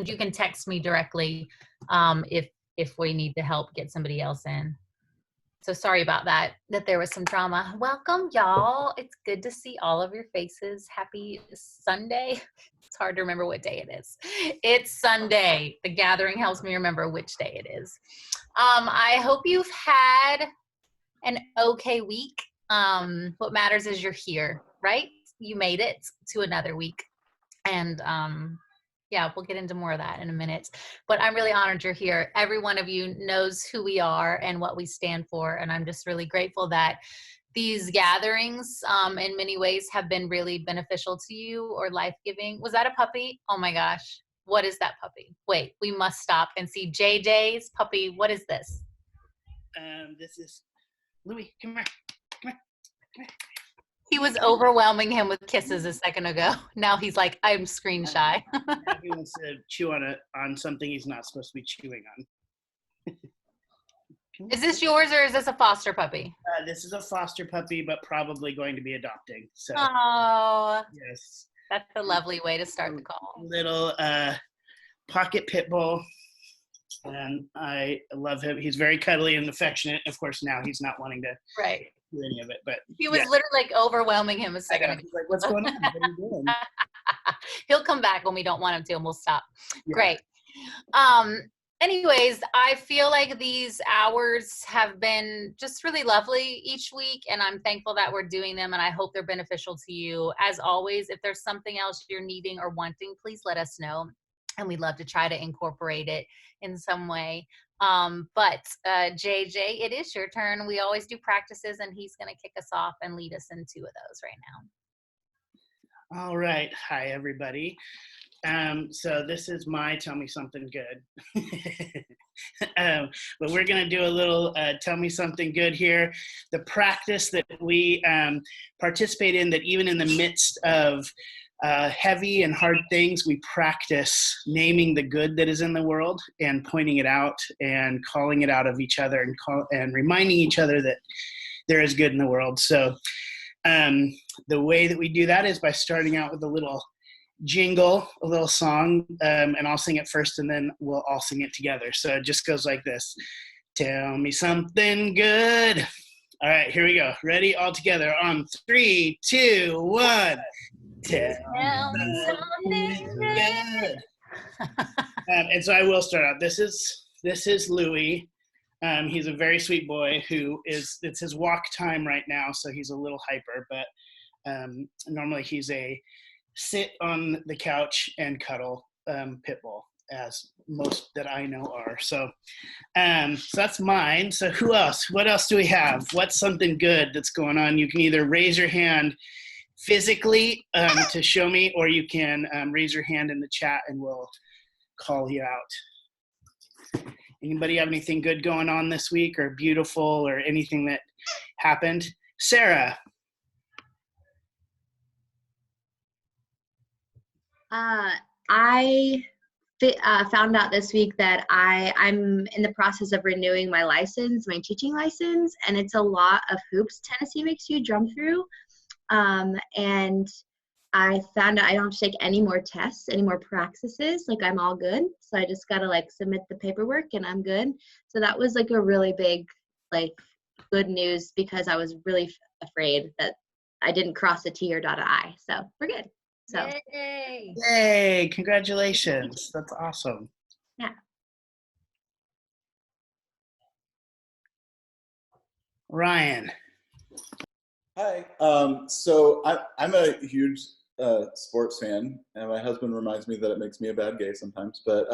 you can text me directly if we need to help get somebody else in. So sorry about that there was some drama. Welcome, y'all. It's good to see all of your faces. Happy Sunday. It's hard to remember what day it is. It's Sunday. The gathering helps me remember which day it is. I hope you've had an okay week. What matters is you're here, right? You made it to another week. And yeah, we'll get into more of that in a minute. But I'm really honored you're here. Every one of you knows who we are and what we stand for. And I'm just really grateful that these gatherings in many ways have been really beneficial to you or life-giving. Was that a puppy? Oh my gosh. What is that puppy? Wait, we must stop and see JJ's puppy. What is this? This is Louis. Come here. Come here. Come here. He was overwhelming him with kisses a second ago. Now he's like, I'm screen shy. He wants to chew on something he's not supposed to be chewing on. Is this yours or is this a foster puppy? This is a foster puppy, but probably going to be adopting. So. Oh, yes. That's a lovely way to start the call. Little pocket pit bull. And I love him. He's very cuddly and affectionate. Of course, now he's not wanting to do any of it, but he was literally like overwhelming him a second ago. He's like, what's going on? What are you doing? He'll come back when we don't want him to, and we'll stop. Yeah. Great. Anyways, I feel like these hours have been just really lovely each week, and I'm thankful that we're doing them, and I hope they're beneficial to you. As always, if there's something else you're needing or wanting, please let us know, and we'd love to try to incorporate it in some way. But JJ, it is your turn. We always do practices, and he's going to kick us off and lead us in 2 of those right now. All right. Hi, everybody. So this is my Tell Me Something Good. But we're going to do a little Tell Me Something Good here. The practice that we participate in, that even in the midst of heavy and hard things, we practice naming the good that is in the world and pointing it out and calling it out of each other and reminding each other that there is good in the world. So the way that we do that is by starting out with a little jingle, a little song, and I'll sing it first and then we'll all sing it together. So it just goes like this. Tell me something good. All right, here we go. Ready? All together on 3, 2, 1. Tell me something good. And so I will start out. This is Louis. He's a very sweet boy it's his walk time right now, so he's a little hyper, but normally he's a sit on the couch and cuddle pit bull, as most that I know are. So that's mine. So who else? What else do we have? What's something good that's going on? You can either raise your hand physically to show me, or you can raise your hand in the chat and we'll call you out. Anybody have anything good going on this week, or beautiful, or anything that happened? Sarah. I found out this week that I'm in the process of renewing my license, my teaching license, and it's a lot of hoops Tennessee makes you jump through. And I found out I don't have to take any more tests, any more practices. Like, I'm all good. So I just got to like submit the paperwork and I'm good. So that was like a really big, like, good news, because I was really afraid that I didn't cross a T or dot an I. So we're good. So Yay, congratulations. That's awesome. Yeah. Ryan. Hi. So I'm a huge sports fan, and my husband reminds me that it makes me a bad gay sometimes. But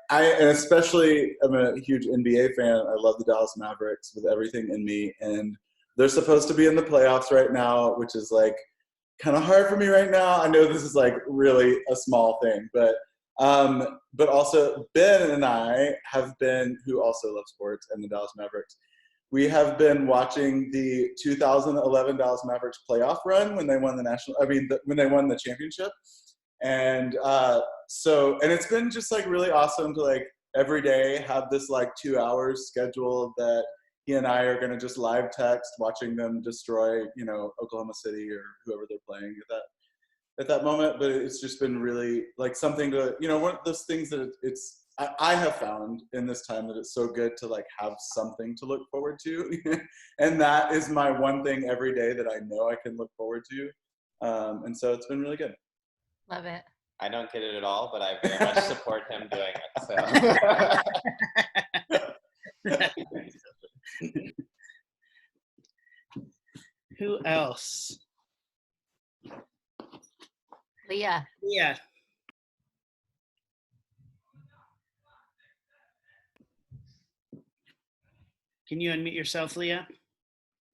and especially, I'm a huge NBA fan. I love the Dallas Mavericks with everything in me, and they're supposed to be in the playoffs right now, which is like kind of hard for me right now. I know this is like really a small thing, but also Ben and I have been, who also love sports and the Dallas Mavericks, we have been watching the 2011 Dallas Mavericks playoff run when they won when they won the championship. And and it's been just like really awesome to like every day have this like 2 hours scheduled that he and I are going to just live text watching them destroy, Oklahoma City or whoever they're playing. at that moment, but it's just been really like something to, one of those things that I have found in this time that it's so good to like have something to look forward to. And that is my one thing every day that I know I can look forward to. And so it's been really good. Love it. I don't get it at all, but I very much support him doing it. So. Who else? Leah. Yeah. Can you unmute yourself, Leah?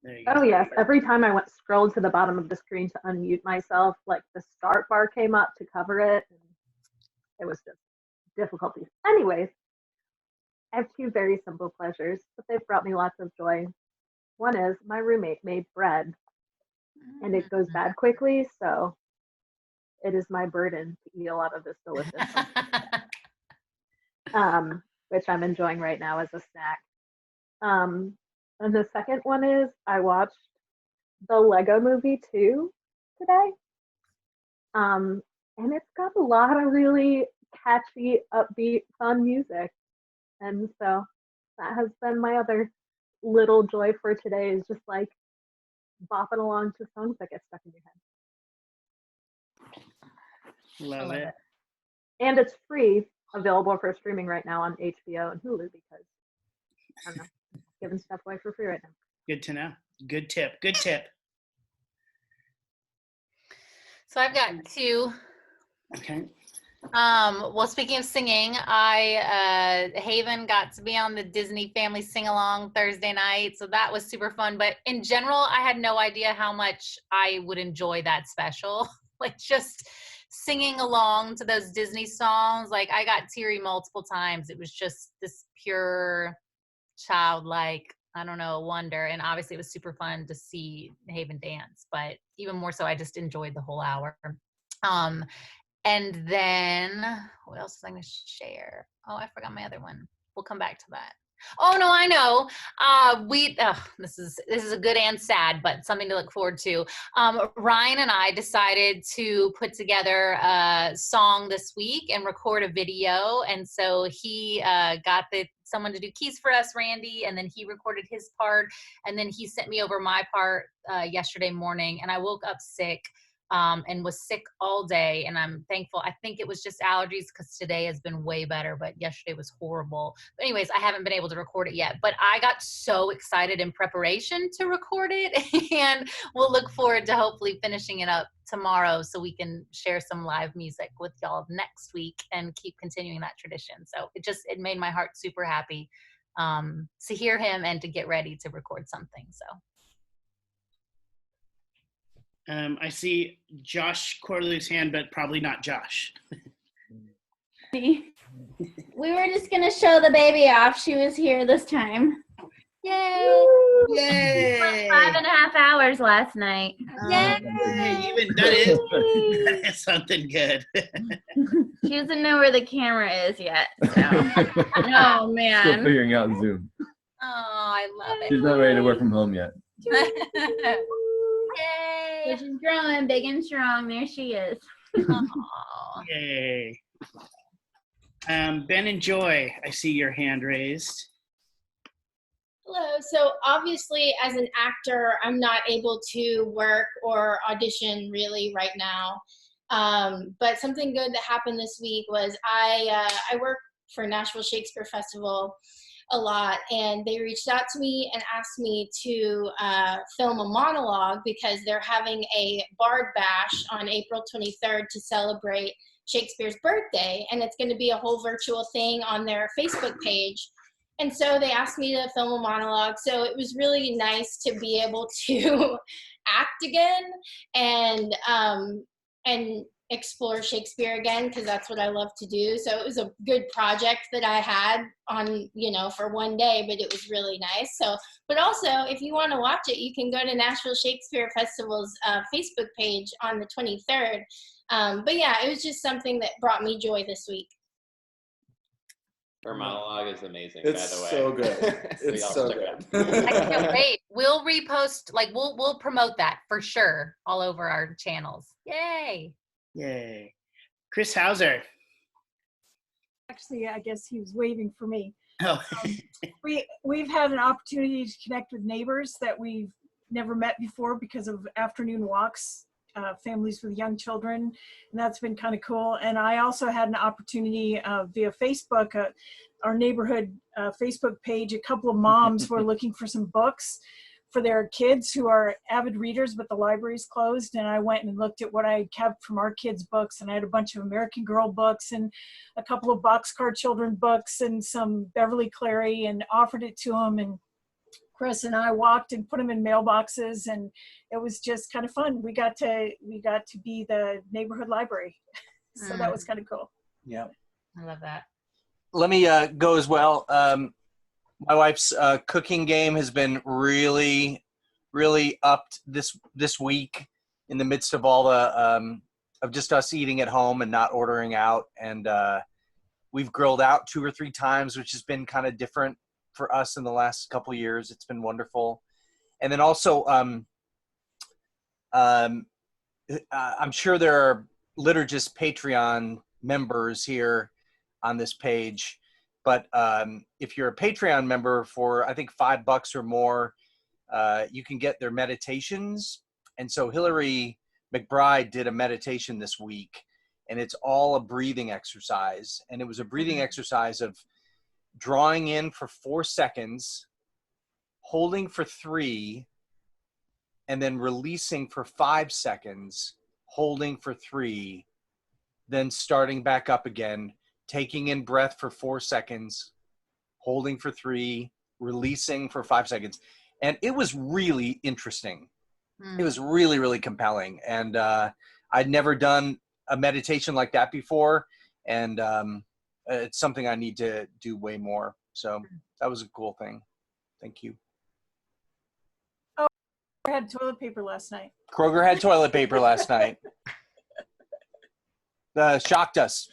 There you go. Oh yes, every time I scrolled to the bottom of the screen to unmute myself, like the start bar came up to cover it, and it was just difficulties. Anyways, I have two very simple pleasures, but they've brought me lots of joy. One is my roommate made bread, and it goes bad quickly, so it is my burden to eat a lot of this delicious which I'm enjoying right now as a snack. And the second one is I watched the Lego Movie 2 today. And it's got a lot of really catchy, upbeat, fun music. And so that has been my other little joy for today, is just like bopping along to songs that get stuck in your head. Love it. And it's free, available for streaming right now on HBO and Hulu, because I don't know, giving stuff away for free right now. Good to know. Good tip. Good tip. So I've got two. Okay. Well, speaking of singing, Haven got to be on the Disney Family Sing Along Thursday night, so that was super fun. But in general, I had no idea how much I would enjoy that special. Like just singing along to those Disney songs, like I got teary multiple times. It was just this pure childlike, I don't know, wonder. And obviously it was super fun to see Haven dance, but even more so, I just enjoyed the whole hour. And then what else was I going to share? Oh, I forgot my other one. We'll come back to that. Oh no, I know. This is a good and sad, but something to look forward to. Ryan and I decided to put together a song this week and record a video, and so he got someone to do keys for us, Randy, and then he recorded his part, and then he sent me over my part yesterday morning, and I woke up sick. And was sick all day, and I'm thankful. I think it was just allergies, because today has been way better, but yesterday was horrible. But anyways, I haven't been able to record it yet, but I got so excited in preparation to record it, and we'll look forward to hopefully finishing it up tomorrow so we can share some live music with y'all next week and keep continuing that tradition. So it made my heart super happy to hear him and to get ready to record something. So I see Josh Corley's hand, but probably not Josh. We were just going to show the baby off. She was here this time. yay! Yay! 5.5 hours last night. Yay! Even that is something good. She doesn't know where the camera is yet. So. Oh, man. Still figuring out Zoom. Oh, I love it. She's not ready to work from home yet. Yay! So she's growing big and strong. There she is. Aw. Yay. Ben and Joy, I see your hand raised. Hello. So obviously, as an actor, I'm not able to work or audition really right now. But something good that happened this week was I work for Nashville Shakespeare Festival a lot, and they reached out to me and asked me to film a monologue because they're having a Bard Bash on April 23rd to celebrate Shakespeare's birthday, and it's going to be a whole virtual thing on their Facebook page. And so they asked me to film a monologue, so it was really nice to be able to act again and explore Shakespeare again, because that's what I love to do. So it was a good project that I had on, for one day, but it was really nice. So, but also, if you want to watch it, you can go to Nashville Shakespeare Festival's Facebook page on the 23rd. But yeah, it was just something that brought me joy this week. Her monologue is amazing, It's by the way. so good. It's so good. I can't wait. We'll repost, we'll promote that for sure all over our channels. Yay! Yay. Chris Hauser. Actually, I guess he was waving for me. Oh. We've had an opportunity to connect with neighbors that we've never met before because of afternoon walks, families with young children, and that's been kind of cool. And I also had an opportunity via Facebook, our neighborhood Facebook page. A couple of moms were looking for some books for their kids who are avid readers, but the library's closed. And I went and looked at what I kept from our kids' books, and I had a bunch of American Girl books and a couple of Boxcar Children books and some Beverly Cleary, and offered it to them. And Chris and I walked and put them in mailboxes, and it was just kind of fun. We got to be the neighborhood library, so that was kind of cool. Yeah, I love that. Let me go as well. My wife's cooking game has been really, really upped this week in the midst of all the of just us eating at home and not ordering out. And we've grilled out 2 or 3 times, which has been kind of different for us in the last couple of years. It's been wonderful. And then also, I'm sure there are Liturgist Patreon members here on this page. But if you're a Patreon member for, I think, $5 or more, you can get their meditations. And so Hillary McBride did a meditation this week, and it's all a breathing exercise. And it was a breathing exercise of drawing in for 4 seconds, holding for 3, and then releasing for 5 seconds, holding for 3, then starting back up again, taking in breath for 4 seconds, holding for 3, releasing for 5 seconds. And it was really interesting. It was really, really compelling. And I'd never done a meditation like that before. And it's something I need to do way more. So that was a cool thing. Thank you. Oh, I had toilet paper last night. Kroger had toilet paper last night. Shocked us.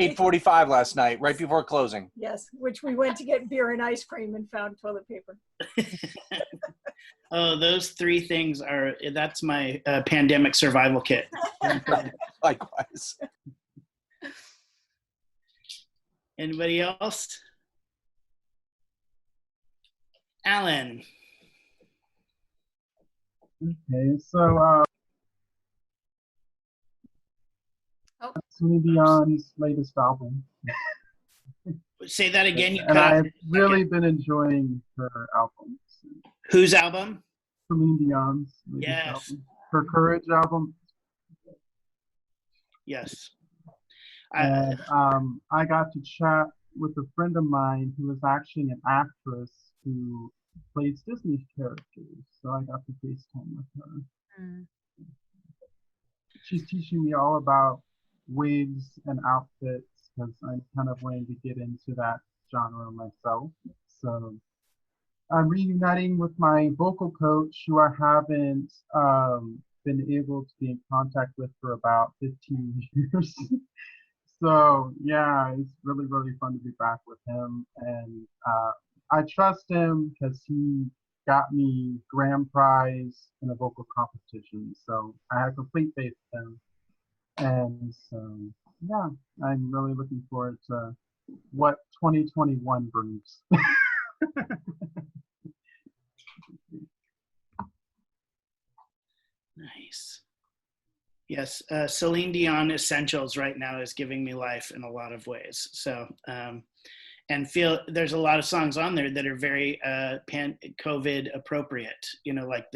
8:45 last night, right before closing. Yes, which we went to get beer and ice cream and found toilet paper. Oh, those 3 things that's my pandemic survival kit. Likewise. Anybody else? Alan. Okay, so Celine Dion's latest album. Say that again. And I've really been enjoying her albums. Whose album? Celine Dion's latest album. Her Courage album. Yes. And I got to chat with a friend of mine who is actually an actress who plays Disney characters. So I got to FaceTime with her. She's teaching me all about wigs and outfits because I'm kind of wanting to get into that genre myself. So I'm reuniting with my vocal coach, who I haven't been able to be in contact with for about 15 years. So yeah, it's really, really fun to be back with him. And I trust him because he got me grand prize in a vocal competition. So I have complete faith in him. And so, yeah, I'm really looking forward to what 2021 brings. Nice. Yes, Celine Dion Essentials right now is giving me life in a lot of ways. So, and there's a lot of songs on there that are very COVID appropriate, like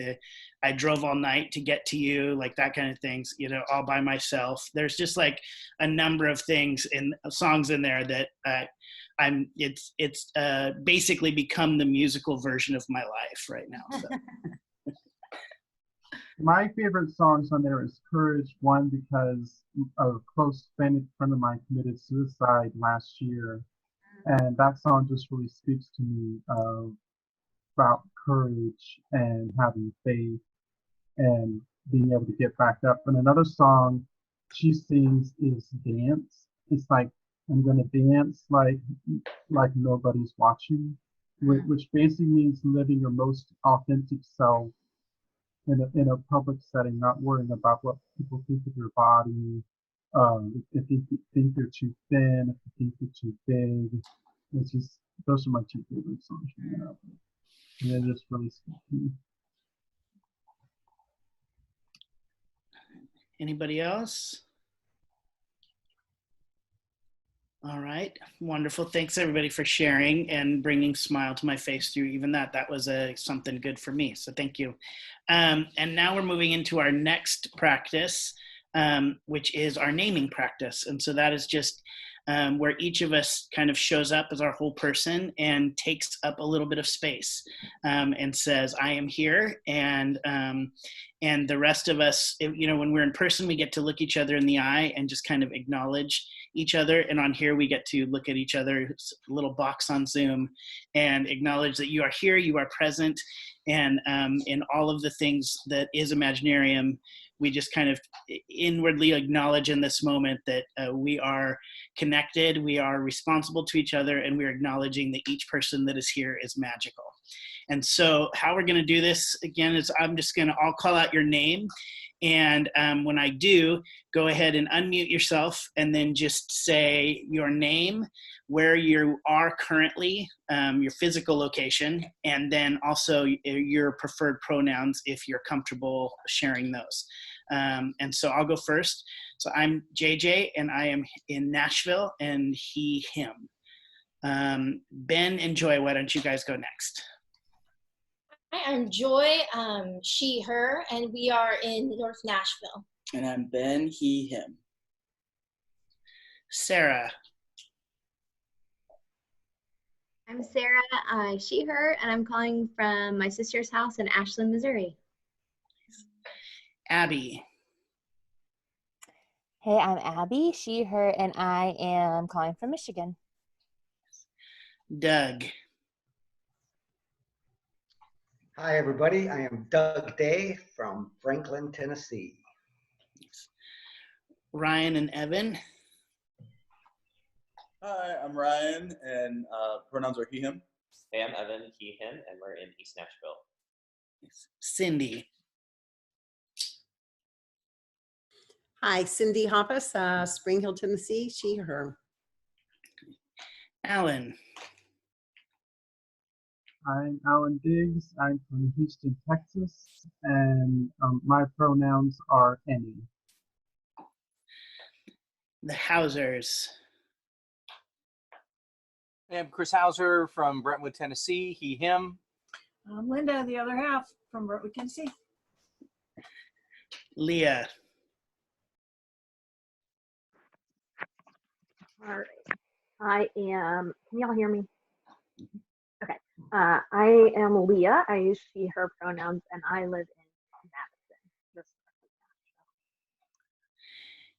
I drove all night to get to you, like that kind of things, all by myself. There's just like a number of things in songs in there that it's basically become the musical version of my life right now. So. My favorite songs on there is Courage, one because a close friend of mine committed suicide last year. And that song just really speaks to me about courage and having faith and being able to get back up. And another song she sings is Dance. It's like, I'm going to dance like nobody's watching, which basically means living your most authentic self in a public setting, not worrying about what people think of your body If you think they're too thin, if you think they're too big, it's just those are my two favorite songs from that album. And they're just really spooky. Anybody else? All right, wonderful. Thanks everybody for sharing and bringing smile to my face through even that. That was something good for me, so thank you. And now we're moving into our next practice, which is our naming practice. And so that is just where each of us kind of shows up as our whole person and takes up a little bit of space and says, I am here. And the rest of us, when we're in person, we get to look each other in the eye and just kind of acknowledge each other. And on here, we get to look at each other's little box on Zoom and acknowledge that you are here, you are present. And in all of the things that is Imaginarium, we just kind of inwardly acknowledge in this moment that we are connected, we are responsible to each other, and we're acknowledging that each person that is here is magical. And so how we're gonna do this, again, is I'll call out your name. And when I do, go ahead and unmute yourself and then just say your name, where you are currently, your physical location, and then also your preferred pronouns if you're comfortable sharing those. And so I'll go first. So I'm JJ and I am in Nashville, and he, him. Ben and Joy, why don't you guys go next? Hi, I'm Joy, she, her, and we are in North Nashville. And I'm Ben, he, him. Sarah. I'm Sarah, she, her, and I'm calling from my sister's house in Ashland, Missouri. Abby. Hey, I'm Abby, she, her, and I am calling from Michigan. Doug. Hi, everybody. I am Doug Day from Franklin, Tennessee. Ryan and Evan. Hi, I'm Ryan, and pronouns are he, him. Hey, I'm Evan, he, him, and we're in East Nashville. Cindy. Hi, Cindy Hoppus, Spring Hill, Tennessee, she, her. Alan. I'm Alan Diggs. I'm from Houston, Texas, and my pronouns are any. The Hausers. I'm Chris Hauser from Brentwood, Tennessee, he, him. I'm Linda, the other half from Brentwood, Tennessee. Leah. All right. I am, can y'all hear me? Okay. I am Leah. I use she, her pronouns, and I live in Madison. Just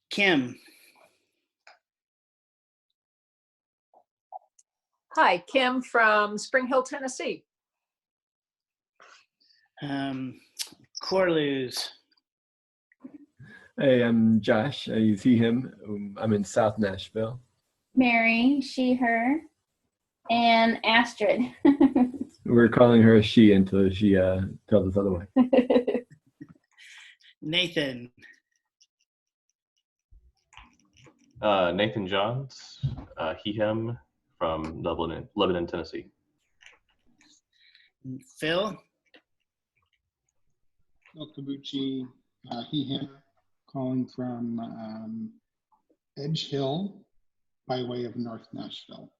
Kim. Hi, Kim from Spring Hill, Tennessee. Corluz. Hey, I'm Josh. I use he, him. I'm in South Nashville. Mary, she, her, and Astrid. We're calling her a she until she tells us otherwise. Nathan. Nathan Johns, he, him, from Lebanon, Tennessee. Phil. Phil Kabuchi, he, him, calling from Edge Hill by way of North Nashville.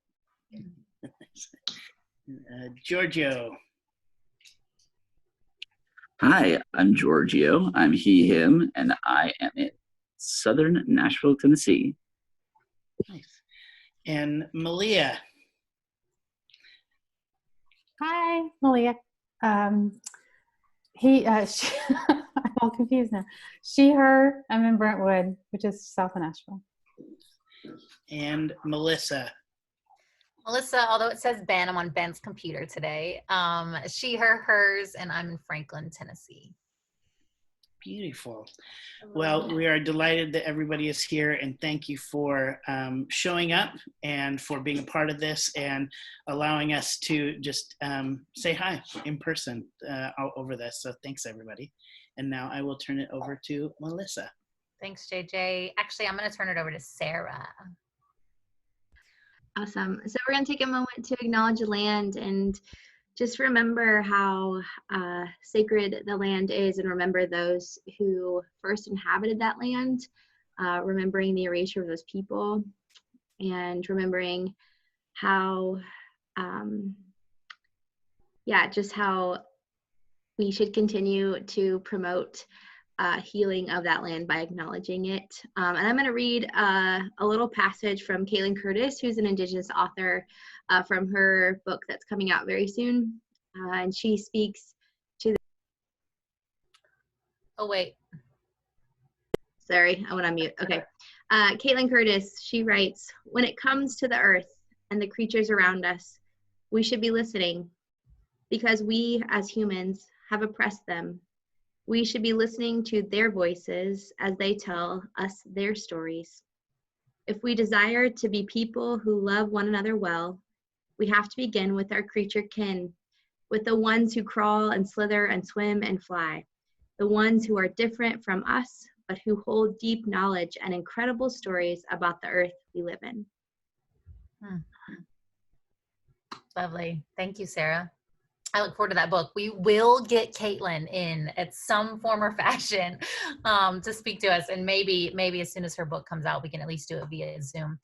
Giorgio. Hi, I'm Giorgio. I'm he, him, and I am in Southern Nashville, Tennessee. Nice. And Malia. Hi, Malia. She, I'm all confused now. She, her, I'm in Brentwood, which is south of Nashville. And Melissa. Melissa, although it says Ben, I'm on Ben's computer today. She, her, hers, and I'm in Franklin, Tennessee. Beautiful. Well, we are delighted that everybody is here, and thank you for showing up and for being a part of this and allowing us to just say hi in person over this. So thanks, everybody. And now I will turn it over to Melissa. Thanks, JJ. Actually, I'm going to turn it over to Sarah. Awesome. So we're going to take a moment to acknowledge the land and just remember how sacred the land is, and remember those who first inhabited that land, remembering the erasure of those people, and remembering how, just how we should continue to promote healing of that land by acknowledging it. And I'm going to read a little passage from Caitlin Curtis, who's an Indigenous author, from her book that's coming out very soon. And she speaks to Oh, wait. Sorry, I went on mute. Okay. Caitlin Curtis, she writes, "When it comes to the earth and the creatures around us, we should be listening because we as humans have oppressed them. We should be listening to their voices as they tell us their stories. If we desire to be people who love one another well, we have to begin with our creature kin, with the ones who crawl and slither and swim and fly, the ones who are different from us, but who hold deep knowledge and incredible stories about the earth we live in." Lovely. Thank you, Sarah. I look forward to that book. We will get Caitlin in at some form or fashion to speak to us, and maybe as soon as her book comes out, we can at least do it via Zoom.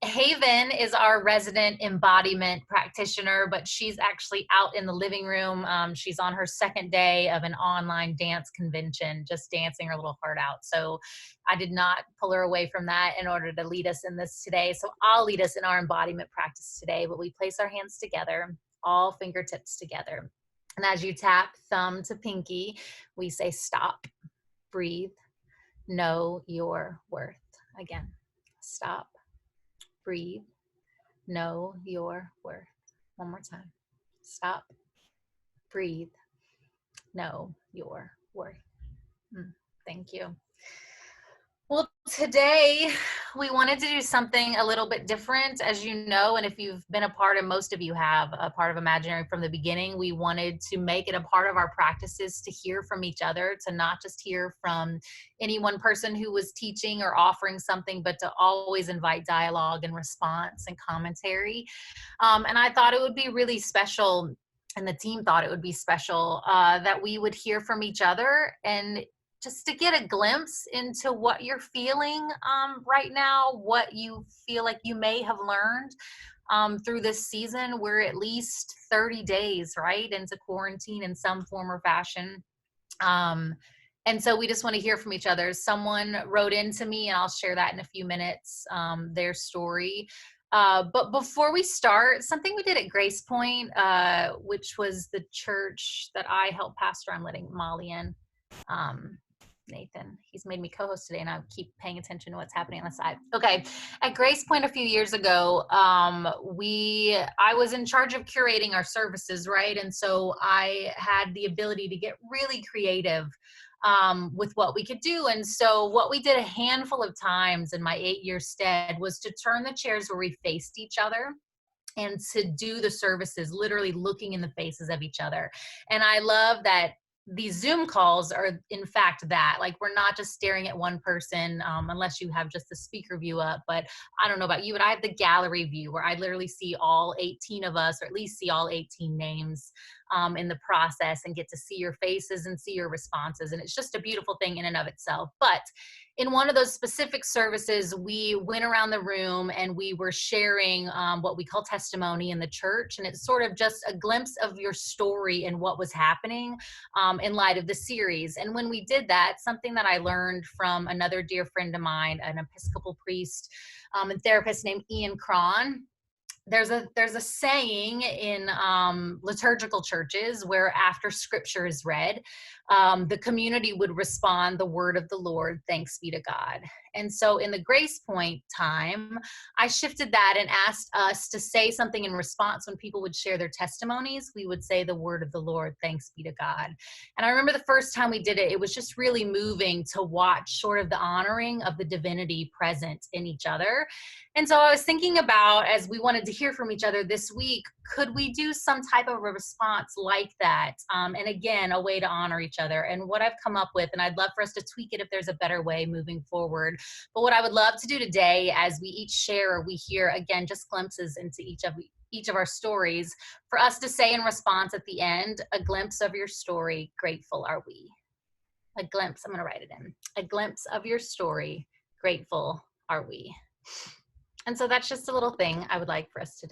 Haven is our resident embodiment practitioner, but she's actually out in the living room. She's on her second day of an online dance convention, just dancing her little heart out. So I did not pull her away from that in order to lead us in this today. So I'll lead us in our embodiment practice today, but we place our hands together, all fingertips together. And as you tap thumb to pinky, we say stop, breathe, know your worth. Again, stop, breathe, know your worth. One more time. Stop, breathe, know your worth. Thank you. Well, today we wanted to do something a little bit different, as you know, and if you've been a part, and most of you have, a part of Imaginarium from the beginning, we wanted to make it a part of our practices to hear from each other, to not just hear from any one person who was teaching or offering something, but to always invite dialogue and response and commentary. And I thought it would be really special, and the team thought it would be special, that we would hear from each other and just to get a glimpse into what you're feeling right now, what you feel like you may have learned through this season. We're at least 30 days, right, into quarantine in some form or fashion. And so we just want to hear from each other. Someone wrote into me, and I'll share that in a few minutes, their story. But before we start, something we did at Grace Point, which was the church that I helped pastor. I'm letting Molly in. Nathan, he's made me co-host today, and I keep paying attention to what's happening on the side. Okay, at Grace Point a few years ago, I was in charge of curating our services, right? And so I had the ability to get really creative with what we could do. And so what we did a handful of times in my 8-year stead was to turn the chairs where we faced each other and to do the services literally looking in the faces of each other. And I love that these Zoom calls are in fact that, like, we're not just staring at one person, unless you have just the speaker view up, but I don't know about you, but I have the gallery view where I literally see all 18 of us, or at least see all 18 names in the process, and get to see your faces and see your responses. And it's just a beautiful thing in and of itself. But in one of those specific services, we went around the room and we were sharing what we call testimony in the church. And it's sort of just a glimpse of your story and what was happening in light of the series. And when we did that, something that I learned from another dear friend of mine, an Episcopal priest and therapist named Ian Cron, there's a saying in liturgical churches where after scripture is read, the community would respond, "The word of the Lord, thanks be to God." And so in the Grace Point time, I shifted that and asked us to say something in response. When people would share their testimonies, we would say the word of the Lord, thanks be to God. And I remember the first time we did it, it was just really moving to watch sort of the honoring of the divinity present in each other. And so I was thinking about, as we wanted to hear from each other this week, could we do some type of a response like that? And again, a way to honor each other. And what I've come up with, and I'd love for us to tweak it if there's a better way moving forward. But what I would love to do today, as we each share or we hear, again, just glimpses into each of our stories, for us to say in response at the end, a glimpse of your story, grateful are we. A glimpse, I'm gonna write it in. A glimpse of your story, grateful are we. And so that's just a little thing I would like for us to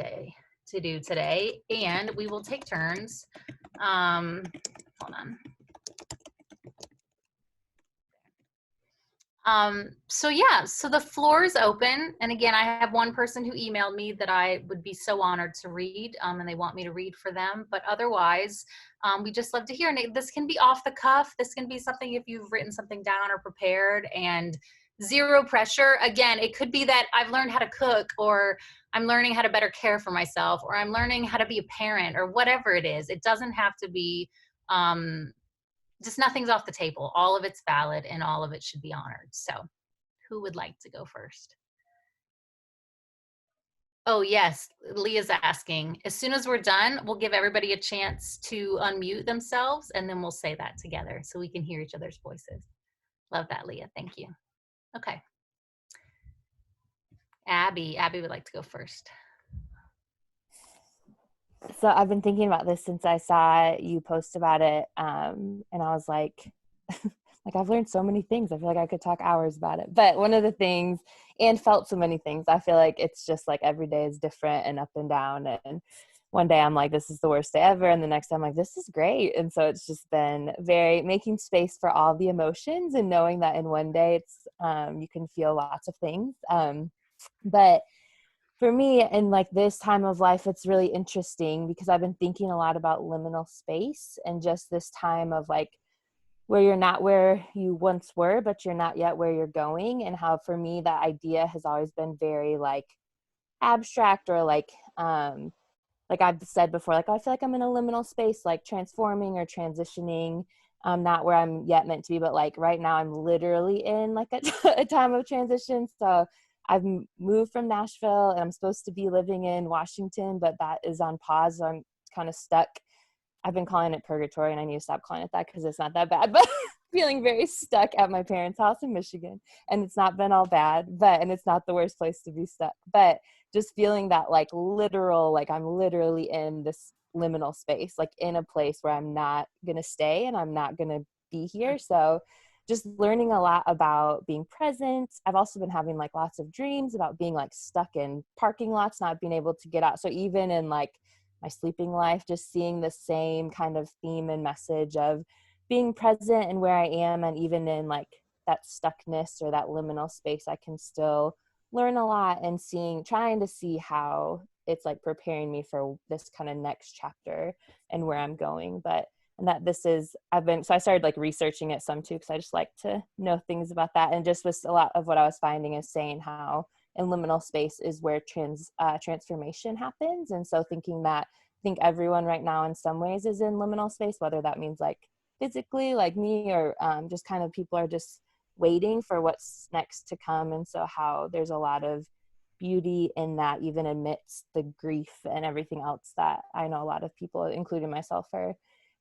do today. And we will take turns. Hold on. So yeah, so the floor is open. And again, I have one person who emailed me that I would be so honored to read, and they want me to read for them. But otherwise, we just love to hear. And this can be off the cuff. This can be something if you've written something down or prepared, and zero pressure. Again, it could be that I've learned how to cook, or I'm learning how to better care for myself, or I'm learning how to be a parent, or whatever it is. It doesn't have to be, just nothing's off the table. All of it's valid and all of it should be honored. So who would like to go first? Oh yes, Leah's asking. As soon as we're done, we'll give everybody a chance to unmute themselves, and then we'll say that together so we can hear each other's voices. Love that, Leah. Thank you. Okay. Abby would like to go first. So I've been thinking about this since I saw you post about it, and I was like, like I've learned so many things. I feel like I could talk hours about it. But one of the things, and felt so many things, I feel like it's just like every day is different and up and down. And one day I'm like, this is the worst day ever, and the next day I'm like, this is great. And so it's just been very making space for all the emotions and knowing that in one day it's you can feel lots of things. But for me, in like this time of life, it's really interesting because I've been thinking a lot about liminal space and just this time of like where you're not where you once were, but you're not yet where you're going. And how for me, that idea has always been very like abstract, or like I've said before, like I feel like I'm in a liminal space, like transforming or transitioning, not where I'm yet meant to be, but like right now I'm literally in like a time of transition. So I've moved from Nashville and I'm supposed to be living in Washington, but that is on pause. So I'm kind of stuck. I've been calling it purgatory, and I need to stop calling it that because it's not that bad, but feeling very stuck at my parents' house in Michigan. And it's not been all bad, and it's not the worst place to be stuck, but just feeling that like literal, like I'm literally in this liminal space, like in a place where I'm not going to stay and I'm not going to be here. So just learning a lot about being present. I've also been having like lots of dreams about being like stuck in parking lots, not being able to get out. So even in like my sleeping life, just seeing the same kind of theme and message of being present and where I am. And even in like that stuckness or that liminal space, I can still learn a lot, and trying to see how it's like preparing me for this kind of next chapter and where I'm going. And that I started like researching it some too, because I just like to know things about that. And just with a lot of what I was finding is saying how in liminal space is where transformation happens. And so thinking that I think everyone right now in some ways is in liminal space, whether that means like physically like me, or just kind of people are just waiting for what's next to come. And so how there's a lot of beauty in that, even amidst the grief and everything else that I know a lot of people, including myself, are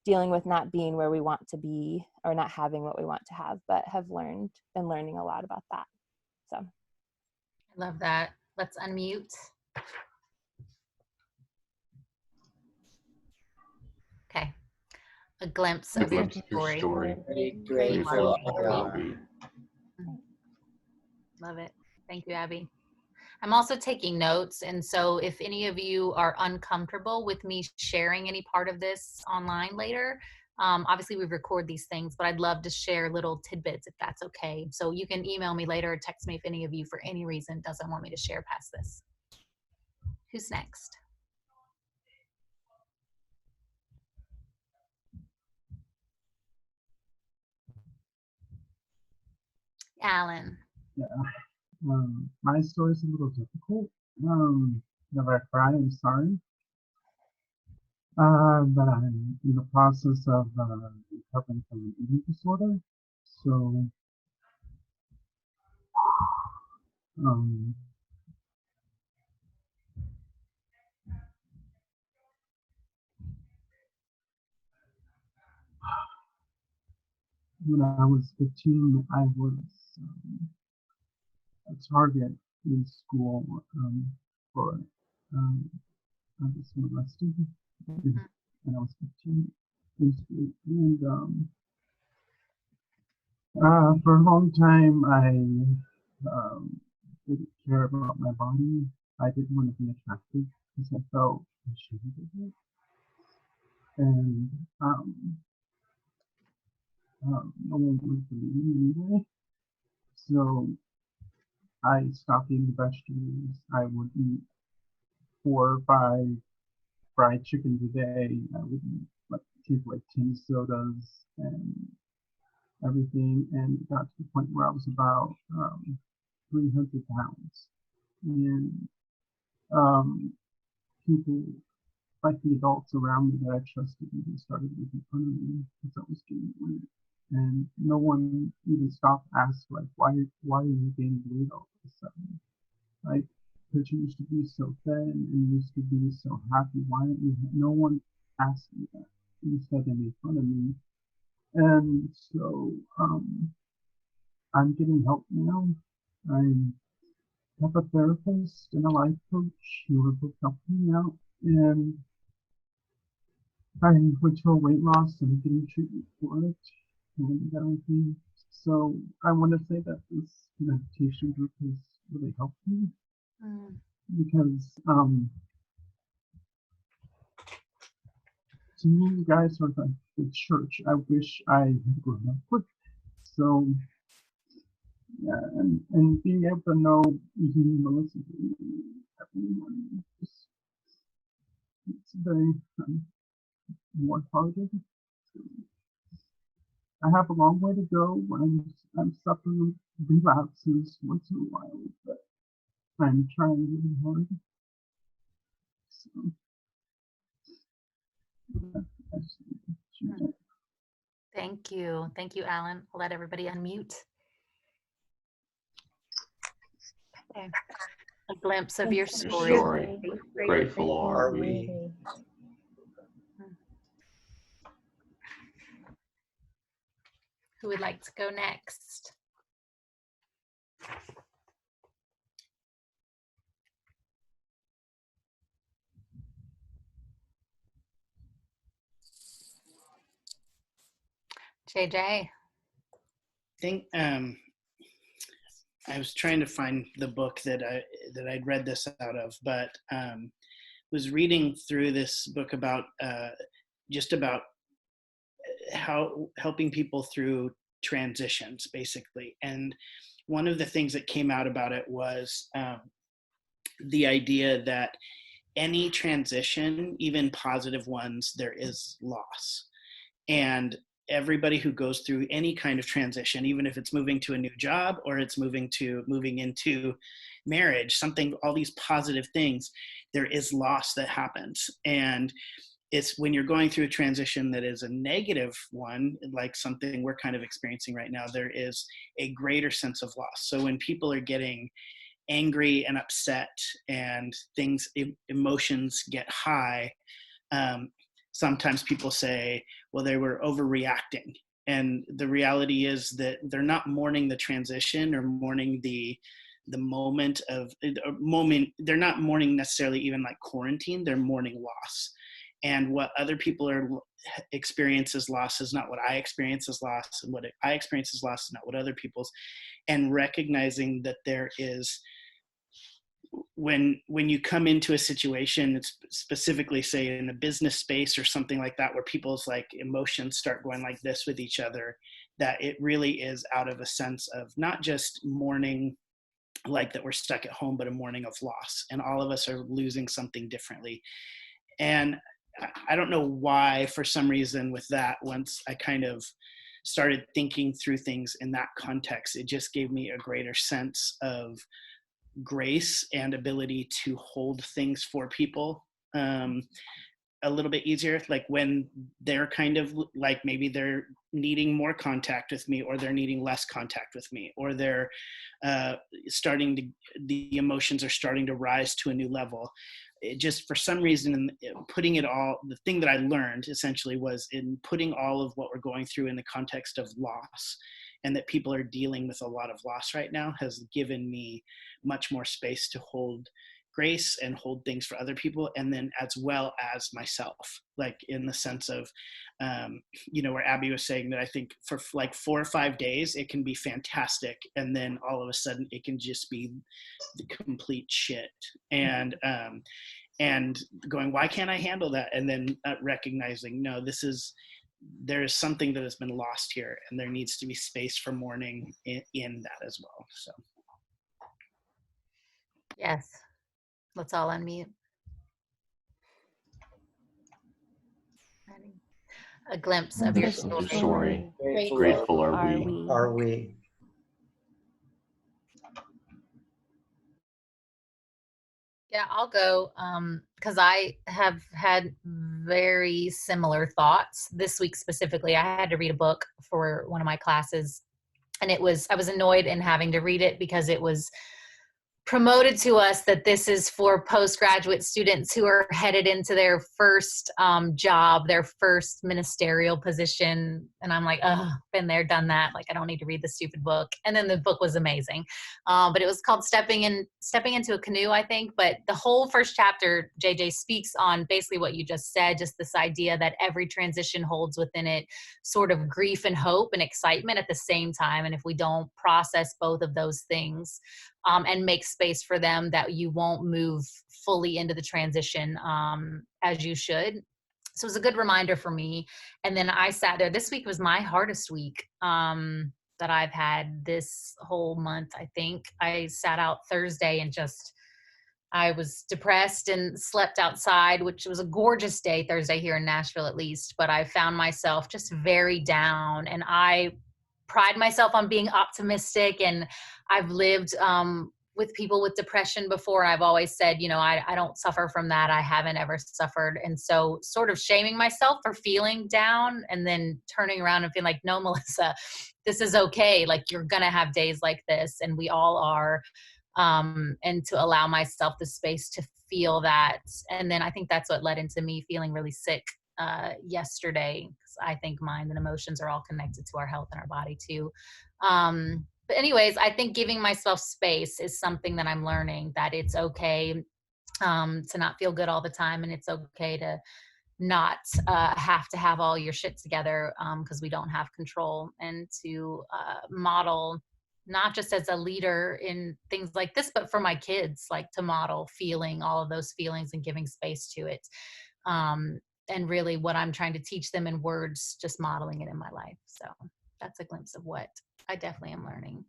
dealing with, not being where we want to be or not having what we want to have, but have been learning a lot about that. So I love that. Let's unmute. Okay. A glimpse of your story. Grateful Love it. Thank you, Abby. I'm also taking notes, and so if any of you are uncomfortable with me sharing any part of this online later, obviously we record these things, but I'd love to share little tidbits if that's okay. So you can email me later or text me if any of you for any reason doesn't want me to share past this. Who's next? Alan. Yeah. My story is a little difficult. If I cry, I'm sorry. But I'm in the process of recovering from an eating disorder. So, um, when I was 15, I was a target in school for I was molested when I was 15 in school. And for a long time, I didn't care about my body. I didn't want to be attractive because I felt ashamed of it. And no one would believe me anyway. So I stopped eating vegetables. I would eat 4 or 5 fried chickens a day. I would eat, take like 10 sodas and everything, and it got to the point where I was about 300 pounds. And people, like the adults around me that I trusted, even started making fun of me because I was gaining weight. And no one even stopped to ask, like, why are you gaining weight all of a sudden? Like, because you used to be so thin and you used to be so happy. Why don't you? No one asked me that. Instead, they made fun of me. And so I'm getting help now. I have a therapist and a life coach who are both helping me out. And I went to a weight loss and getting treatment for it and everything. So I want to say that this meditation group has really helped me because to me, you guys are like the church I wish I had grown up with. So yeah, and being able to know you can listen to everyone, it's very warm-hearted. I have a long way to go. I'm suffering relapses once in a while, but I'm trying really hard. So, yeah, Thank you. Thank you, Alan. I'll let everybody unmute. Okay. A glimpse of your story. Grateful are we. Who would like to go next? JJ. I think I was trying to find the book that I'd read this out of, but was reading through this book about just about how helping people through transitions, basically. And one of the things that came out about it was the idea that any transition, even positive ones, there is loss. And everybody who goes through any kind of transition, even if it's moving to a new job or it's moving into marriage, something, all these positive things, there is loss that happens. And it's when you're going through a transition that is a negative one, like something we're kind of experiencing right now, there is a greater sense of loss. So when people are getting angry and upset and things, emotions get high, sometimes people say, well, they were overreacting. And the reality is that they're not mourning the transition or mourning the moment of they're not mourning necessarily even like quarantine, they're mourning loss. And what other people experience as loss is not what I experience as loss, and what I experience as loss is not what other people's. And recognizing that there is, when you come into a situation, it's specifically say in a business space or something like that, where people's like emotions start going like this with each other, that it really is out of a sense of not just mourning like that we're stuck at home, but a mourning of loss, and all of us are losing something differently. And I don't know why, for some reason with that, once I kind of started thinking through things in that context, it just gave me a greater sense of grace and ability to hold things for people a little bit easier. Like when they're kind of like, maybe they're needing more contact with me, or they're needing less contact with me, or they're the emotions are starting to rise to a new level. It just, for some reason, putting it all, the thing that I learned essentially was in putting all of what we're going through in the context of loss, and that people are dealing with a lot of loss right now, has given me much more space to hold grace and hold things for other people, and then as well as myself, like in the sense of where Abby was saying that I think for like 4 or 5 days it can be fantastic, and then all of a sudden it can just be the complete shit, and going, why can't I handle that? And then recognizing, no, there is something that has been lost here, and there needs to be space for mourning in that as well. So Yes. Let's all unmute. Ready? A glimpse of your story. Grateful are we. Are we? Yeah, I'll go because I have had very similar thoughts this week. Specifically, I had to read a book for one of my classes, and I was annoyed in having to read it because it was promoted to us that this is for postgraduate students who are headed into their first job, their first ministerial position. And I'm like, oh, been there, done that. Like, I don't need to read the stupid book. And then the book was amazing. But it was called Stepping into a Canoe, I think. But the whole first chapter, JJ, speaks on basically what you just said, just this idea that every transition holds within it sort of grief and hope and excitement at the same time. And if we don't process both of those things, and make space for them, that you won't move fully into the transition as you should. So it was a good reminder for me. And then I sat there. This week was my hardest week that I've had this whole month, I think. I sat out Thursday and I was depressed and slept outside, which was a gorgeous day Thursday here in Nashville, at least. But I found myself just very down, and I pride myself on being optimistic, and I've lived with people with depression before. I've always said, I don't suffer from that. I haven't ever suffered. And so sort of shaming myself for feeling down, and then turning around and feeling like, no, Melissa, this is okay. Like, you're going to have days like this, and we all are. And to allow myself the space to feel that. And then I think that's what led into me feeling really sick yesterday, because I think mind and emotions are all connected to our health and our body too. But anyways, I think giving myself space is something that I'm learning, that it's okay to not feel good all the time, and it's okay to not have to have all your shit together because we don't have control, and to model, not just as a leader in things like this, but for my kids, like to model feeling all of those feelings and giving space to it. And really what I'm trying to teach them in words, just modeling it in my life. So that's a glimpse of what I definitely am learning.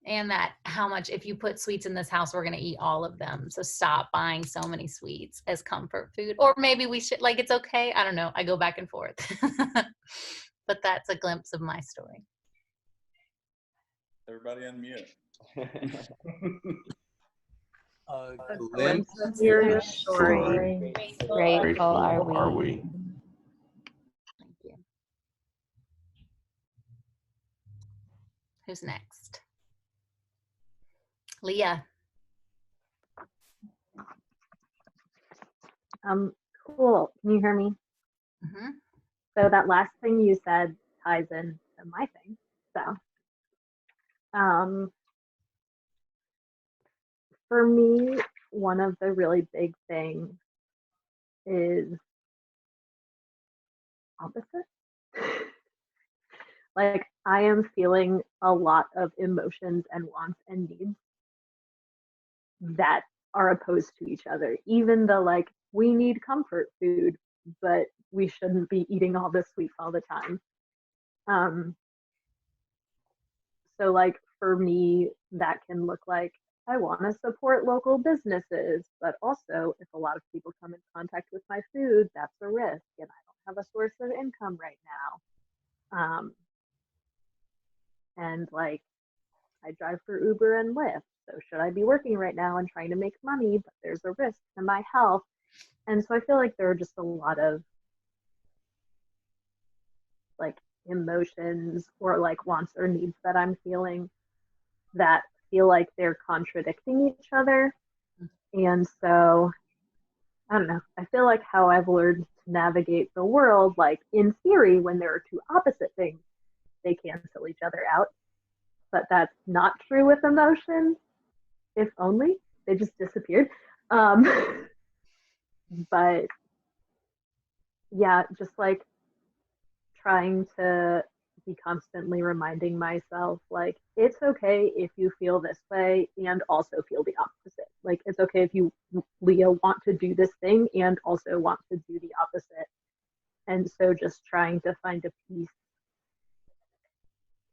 And that how much, if you put sweets in this house, we're going to eat all of them. So stop buying so many sweets as comfort food. Or maybe we should, like, it's okay. I don't know. I go back and forth. But that's a glimpse of my story. Everybody unmute. A glimpse of your story. Grateful are we. Thank you. Who's next? Leah. Cool. Can you hear me? Mm-hmm. So that last thing you said ties in to my thing. So, for me, one of the really big things is opposite. Like, I am feeling a lot of emotions and wants and needs that are opposed to each other, even though, like, we need comfort food, but we shouldn't be eating all this sweets all the time. So, like, for me, that can look like, I want to support local businesses, but also if a lot of people come in contact with my food, that's a risk, and I don't have a source of income right now. And like, I drive for Uber and Lyft. So should I be working right now and trying to make money? But there's a risk to my health. And so I feel like there are just a lot of like emotions or like wants or needs that I'm feeling that feel like they're contradicting each other. And so I don't know. I feel like how I've learned to navigate the world, like in theory, when there are two opposite things, they cancel each other out. But that's not true with emotions. If only they just disappeared. But yeah, just like trying to be constantly reminding myself, like, it's okay if you feel this way and also feel the opposite. Like, it's okay if you, Leah, want to do this thing and also want to do the opposite. And so just trying to find a peace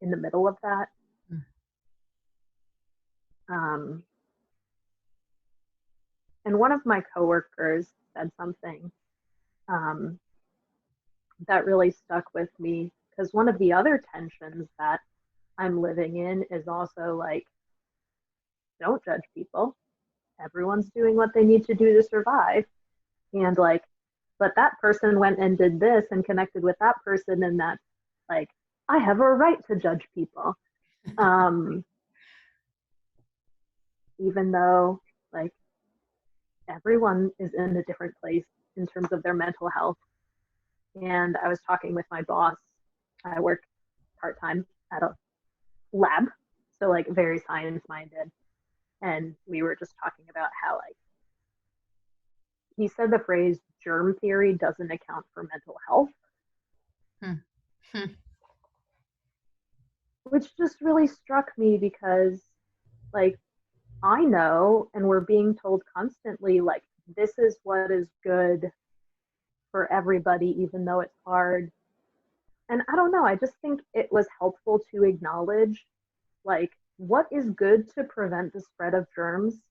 in the middle of that. And one of my coworkers said something that really stuck with me, because one of the other tensions that I'm living in is also like, don't judge people. Everyone's doing what they need to do to survive. And like, but that person went and did this and connected with that person, and that's like, I have a right to judge people. Even though like everyone is in a different place in terms of their mental health. And I was talking with my boss. I work part-time at a lab, so like very science-minded. And we were just talking about how like he said the phrase germ theory doesn't account for mental health. Which just really struck me because like I know, and we're being told constantly, like, this is what is good for everybody, even though it's hard. And I don't know, I just think it was helpful to acknowledge, like, what is good to prevent the spread of germs,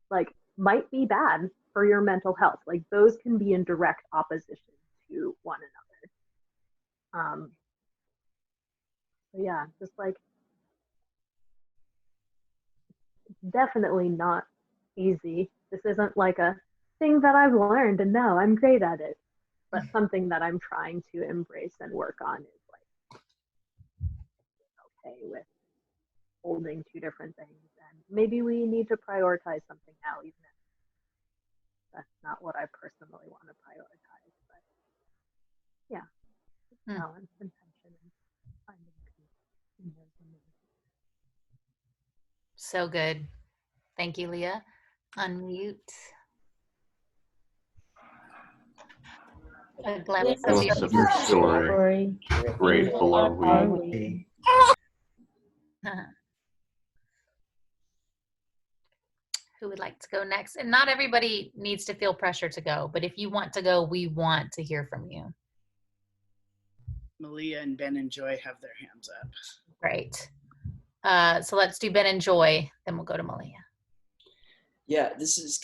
like, might be bad for your mental health. Like, those can be in direct opposition to one another. So yeah, just like, definitely not easy. This isn't like a thing that I've learned and now I'm great at it, but something that I'm trying to embrace and work on is like okay with holding two different things, and maybe we need to prioritize something now, even if that's not what I personally want to prioritize. But yeah, balance and tension and finding peace in those moments. So good. Thank you, Leah. Unmute. A glimpse of your story. Grateful are we. Who would like to go next? And not everybody needs to feel pressure to go, but if you want to go, we want to hear from you. Malia and Ben and Joy have their hands up. Great. So let's do Ben and Joy, then we'll go to Malia. Yeah, this is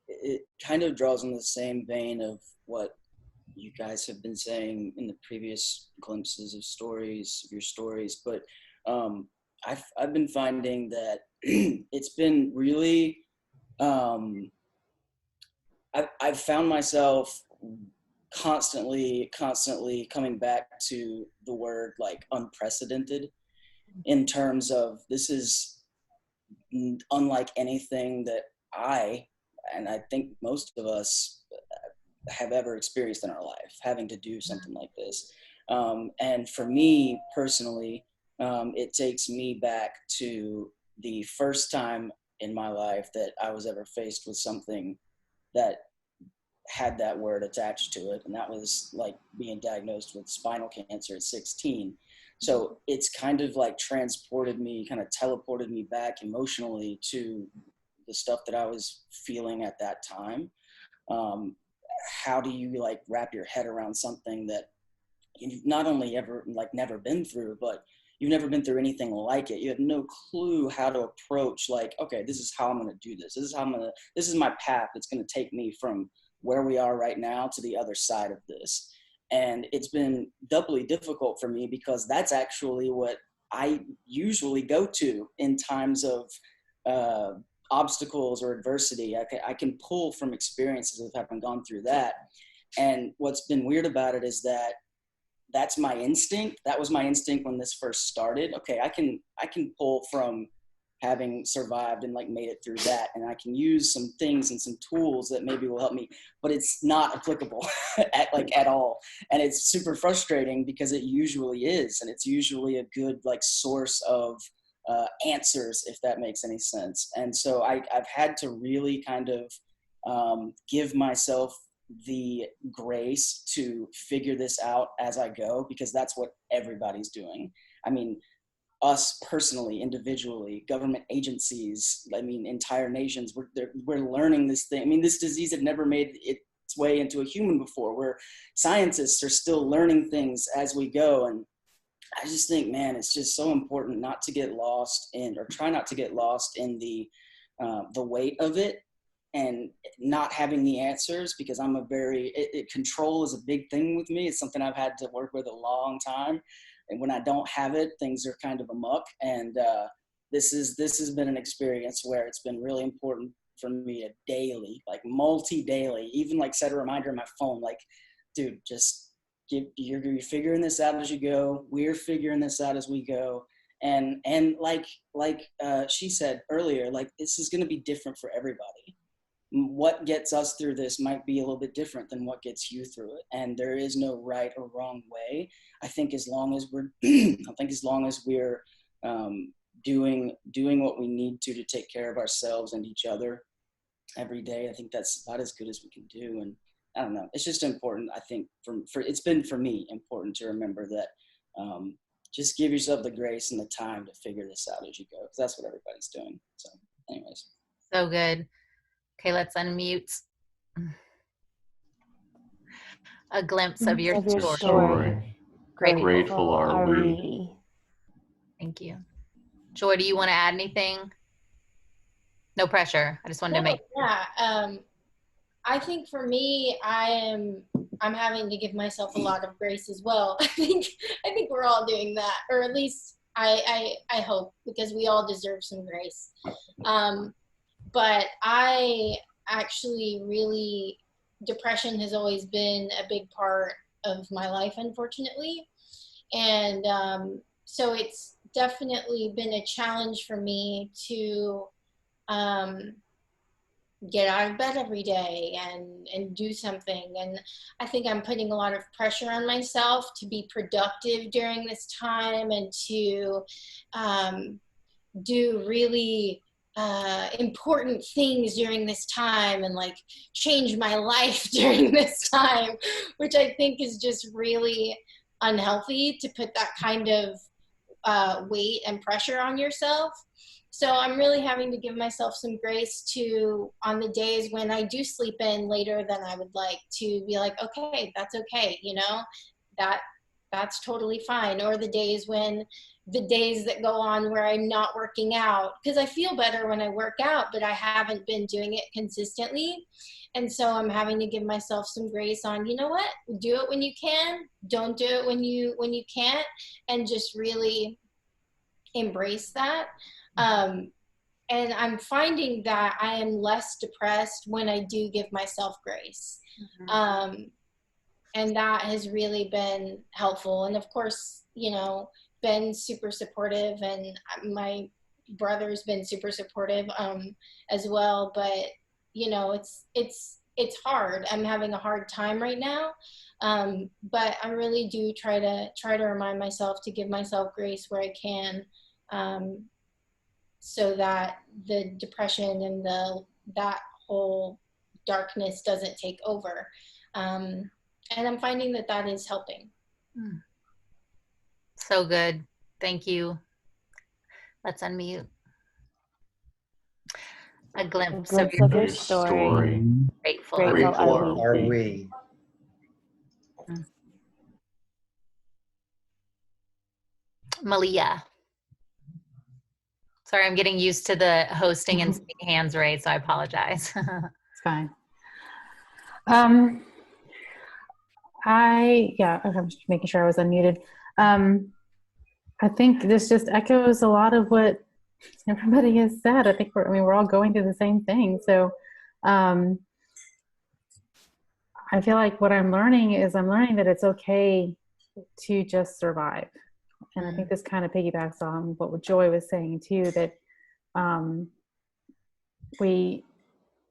it kind of draws in the same vein of what you guys have been saying in the previous glimpses of your stories, but I've been finding that it's been really I've found myself constantly coming back to the word like unprecedented, in terms of this is unlike anything that and I think most of us have ever experienced in our life, having to do something like this. And for me personally, it takes me back to the first time in my life that I was ever faced with something that had that word attached to it. And that was like being diagnosed with spinal cancer at 16. So it's kind of like teleported me back emotionally to the stuff that I was feeling at that time. How do you like wrap your head around something that you've not only ever like never been through, but you've never been through anything like it. You have no clue how to approach like, okay, this is how I'm going to do this. This is my path. It's going to take me from where we are right now to the other side of this. And it's been doubly difficult for me because that's actually what I usually go to in times of obstacles or adversity. I can pull from experiences of having gone through that. And what's been weird about it is that that's my instinct. That was my instinct when this first started. Okay, I can pull from having survived and like made it through that, and I can use some things and some tools that maybe will help me, but it's not applicable at all. And it's super frustrating because it usually is, and it's usually a good like source of answers, if that makes any sense. And so I've had to really kind of give myself the grace to figure this out as I go, because that's what everybody's doing. I mean, us personally, individually, government agencies, I mean, entire nations, we're learning this thing. I mean, this disease had never made its way into a human before. Where scientists are still learning things as we go. And I just think, man, it's just so important not to get lost in, or try not to get lost in the weight of it, and not having the answers, because I'm control is a big thing with me. It's something I've had to work with a long time. And when I don't have it, things are kind of amok. And this has been an experience where it's been really important for me to daily, like multi-daily, even like set a reminder on my phone, like, dude, just you're figuring this out as you go. We're figuring this out as we go. And like she said earlier, like, this is going to be different for everybody. What gets us through this might be a little bit different than what gets you through it. And there is no right or wrong way. I think as long as we're, doing what we need to take care of ourselves and each other every day, I think that's about as good as we can do. And I don't know, it's just important. I think it's been for me important to remember that just give yourself the grace and the time to figure this out as you go, because that's what everybody's doing. So anyways. So good. Okay, let's unmute. A glimpse of your story. Grateful are we. Thank you. Joy, do you want to add anything? No pressure. I just wanted to make. Yeah. I think for me, I'm having to give myself a lot of grace as well. I think we're all doing that, or at least I hope, because we all deserve some grace. But I actually really, depression has always been a big part of my life, unfortunately. And so it's definitely been a challenge for me to get out of bed every day and do something. And I think I'm putting a lot of pressure on myself to be productive during this time, and to do really important things during this time, and like change my life during this time, which I think is just really unhealthy to put that kind of weight and pressure on yourself. So I'm really having to give myself some grace to, on the days when I do sleep in later than I would like, to be like, okay, that's okay, that's totally fine. Or the days that go on where I'm not working out, because I feel better when I work out, but I haven't been doing it consistently. And so I'm having to give myself some grace on, you know what, do it when you can, don't do it when you can't, and just really embrace that. And I'm finding that I am less depressed when I do give myself grace. Mm-hmm. And that has really been helpful. And of course, Ben's super supportive, and my brother's been super supportive as well. But it's hard. I'm having a hard time right now. But I really do try to remind myself to give myself grace where I can, so that the depression and that whole darkness doesn't take over. And I'm finding that is helping. So good. Thank you. Let's unmute. A glimpse of your story. Grateful are we. Malia. Sorry, I'm getting used to the hosting and seeing hands raised, so I apologize. It's fine. Yeah, I'm just making sure I was unmuted. I think this just echoes a lot of what everybody has said. I think we're all going through the same thing. So, I feel like what I'm learning that it's okay to just survive. And I think this kind of piggybacks on what Joy was saying too, that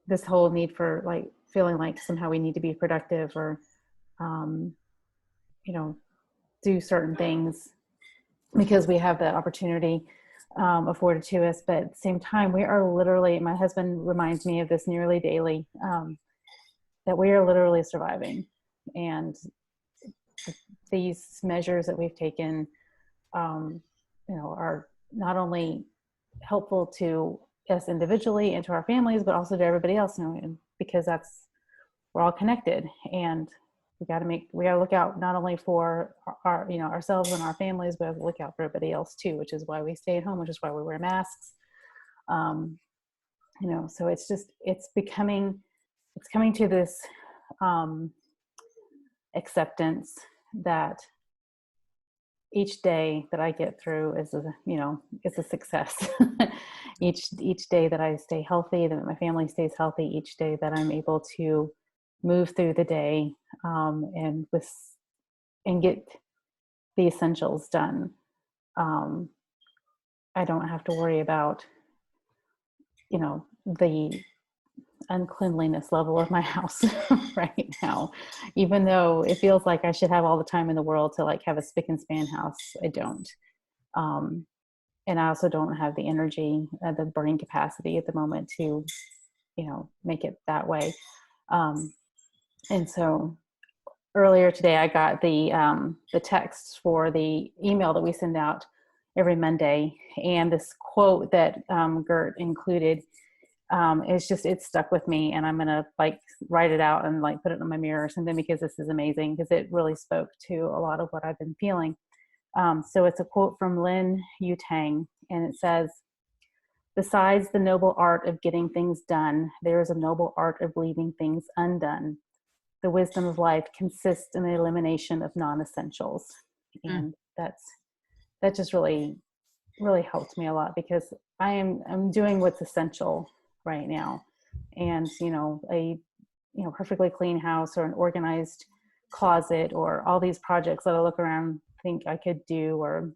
this whole need for like feeling like somehow we need to be productive or, do certain things because we have the opportunity afforded to us. But at the same time, we are literally, my husband reminds me of this nearly daily, that we are literally surviving. And these measures that we've taken, are not only helpful to us individually and to our families, but also to everybody else, because we're all connected, and we got to look out not only for our, ourselves and our families, but we have to look out for everybody else too, which is why we stay at home, which is why we wear masks. So it's coming to this acceptance that each day that I get through is a success. each day that I stay healthy, that my family stays healthy, each day that I'm able to move through the day and get the essentials done. I don't have to worry about the uncleanliness level of my house right now, even though it feels like I should have all the time in the world to like have a spick and span house. I don't. And I also don't have the energy, the brain capacity at the moment to, make it that way. And so earlier today, I got the text for the email that we send out every Monday, and this quote that Gert included. It stuck with me, and I'm gonna like write it out and like put it in my mirror or something, because this is amazing, because it really spoke to a lot of what I've been feeling. So it's a quote from Lin Yutang, and it says, "Besides the noble art of getting things done, there is a noble art of leaving things undone. The wisdom of life consists in the elimination of non-essentials." And that just really, really helped me a lot, because I'm doing what's essential right now. And, a perfectly clean house or an organized closet or all these projects that I look around think I could do, or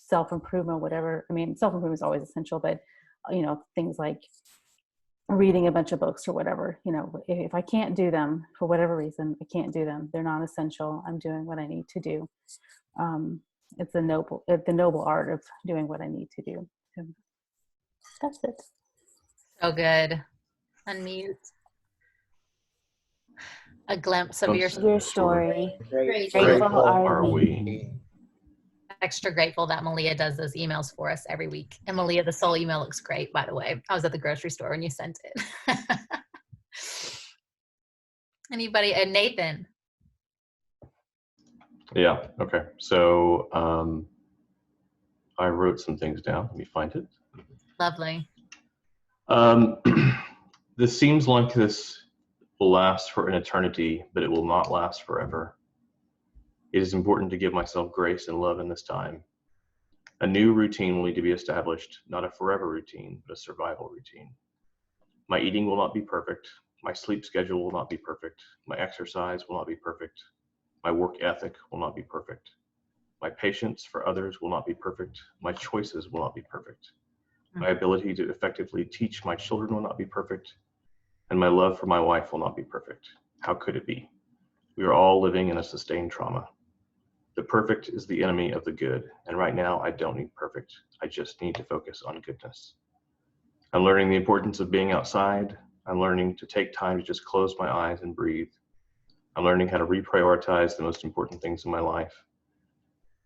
self-improvement, whatever. I mean, self-improvement is always essential, but, things like reading a bunch of books or whatever, if I can't do them for whatever reason, I can't do them. They're non-essential. I'm doing what I need to do. It's the noble art of doing what I need to do. So that's it. So good. Unmute. A glimpse of your story. Grateful are we? Extra grateful that Malia does those emails for us every week. And Malia, the soul email looks great, by the way. I was at the grocery store when you sent it. Anybody? And Nathan. Yeah. Okay. So I wrote some things down. Let me find it. Lovely. This seems like this will last for an eternity, but it will not last forever. It is important to give myself grace and love in this time. A new routine will need to be established, not a forever routine, but a survival routine. My eating will not be perfect. My sleep schedule will not be perfect. My exercise will not be perfect. My work ethic will not be perfect. My patience for others will not be perfect. My choices will not be perfect. My ability to effectively teach my children will not be perfect. And my love for my wife will not be perfect. How could it be? We are all living in a sustained trauma. The perfect is the enemy of the good, and right now I don't need perfect. I just need to focus on goodness. I'm learning the importance of being outside. I'm learning to take time to just close my eyes and breathe. I'm learning how to reprioritize the most important things in my life.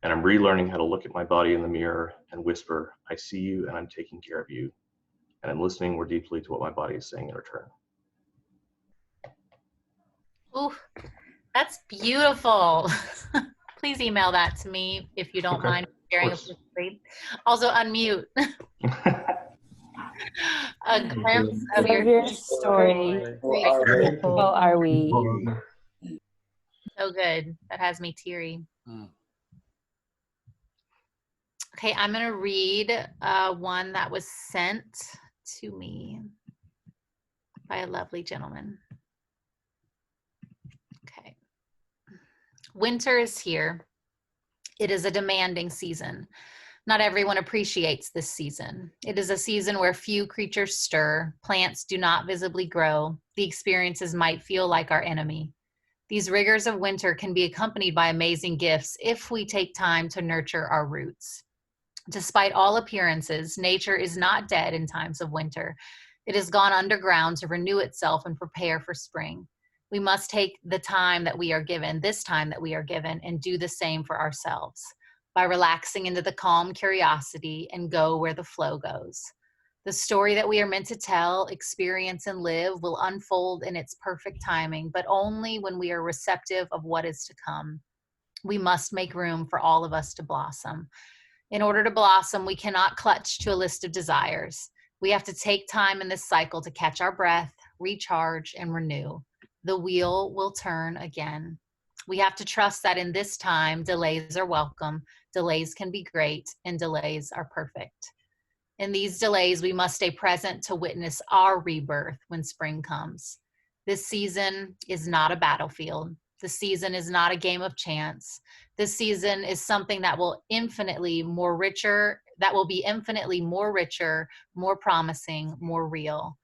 And I'm relearning how to look at my body in the mirror and whisper, I see you and I'm taking care of you. And I'm listening more deeply to what my body is saying in return. Ooh, that's beautiful. Please email that to me if you don't mind sharing it with me. Also unmute. A glimpse of your story. Grateful are we? So good. That has me teary. Mm. Okay, I'm going to read one that was sent to me by a lovely gentleman. Okay. Winter is here. It is a demanding season. Not everyone appreciates this season. It is a season where few creatures stir, plants do not visibly grow, the experiences might feel like our enemy. These rigors of winter can be accompanied by amazing gifts if we take time to nurture our roots. Despite all appearances, nature is not dead in times of winter. It has gone underground to renew itself and prepare for spring. We must take the time that we are given, this time that we are given, and do the same for ourselves by relaxing into the calm curiosity and go where the flow goes. The story that we are meant to tell, experience, and live will unfold in its perfect timing, but only when we are receptive of what is to come. We must make room for all of us to blossom. In order to blossom, we cannot clutch to a list of desires. We have to take time in this cycle to catch our breath, recharge, and renew. The wheel will turn again. We have to trust that in this time, delays are welcome, delays can be great, and delays are perfect. In these delays, we must stay present to witness our rebirth when spring comes. This season is not a battlefield. The season is not a game of chance. This season is something that will be infinitely more richer, more promising, more real.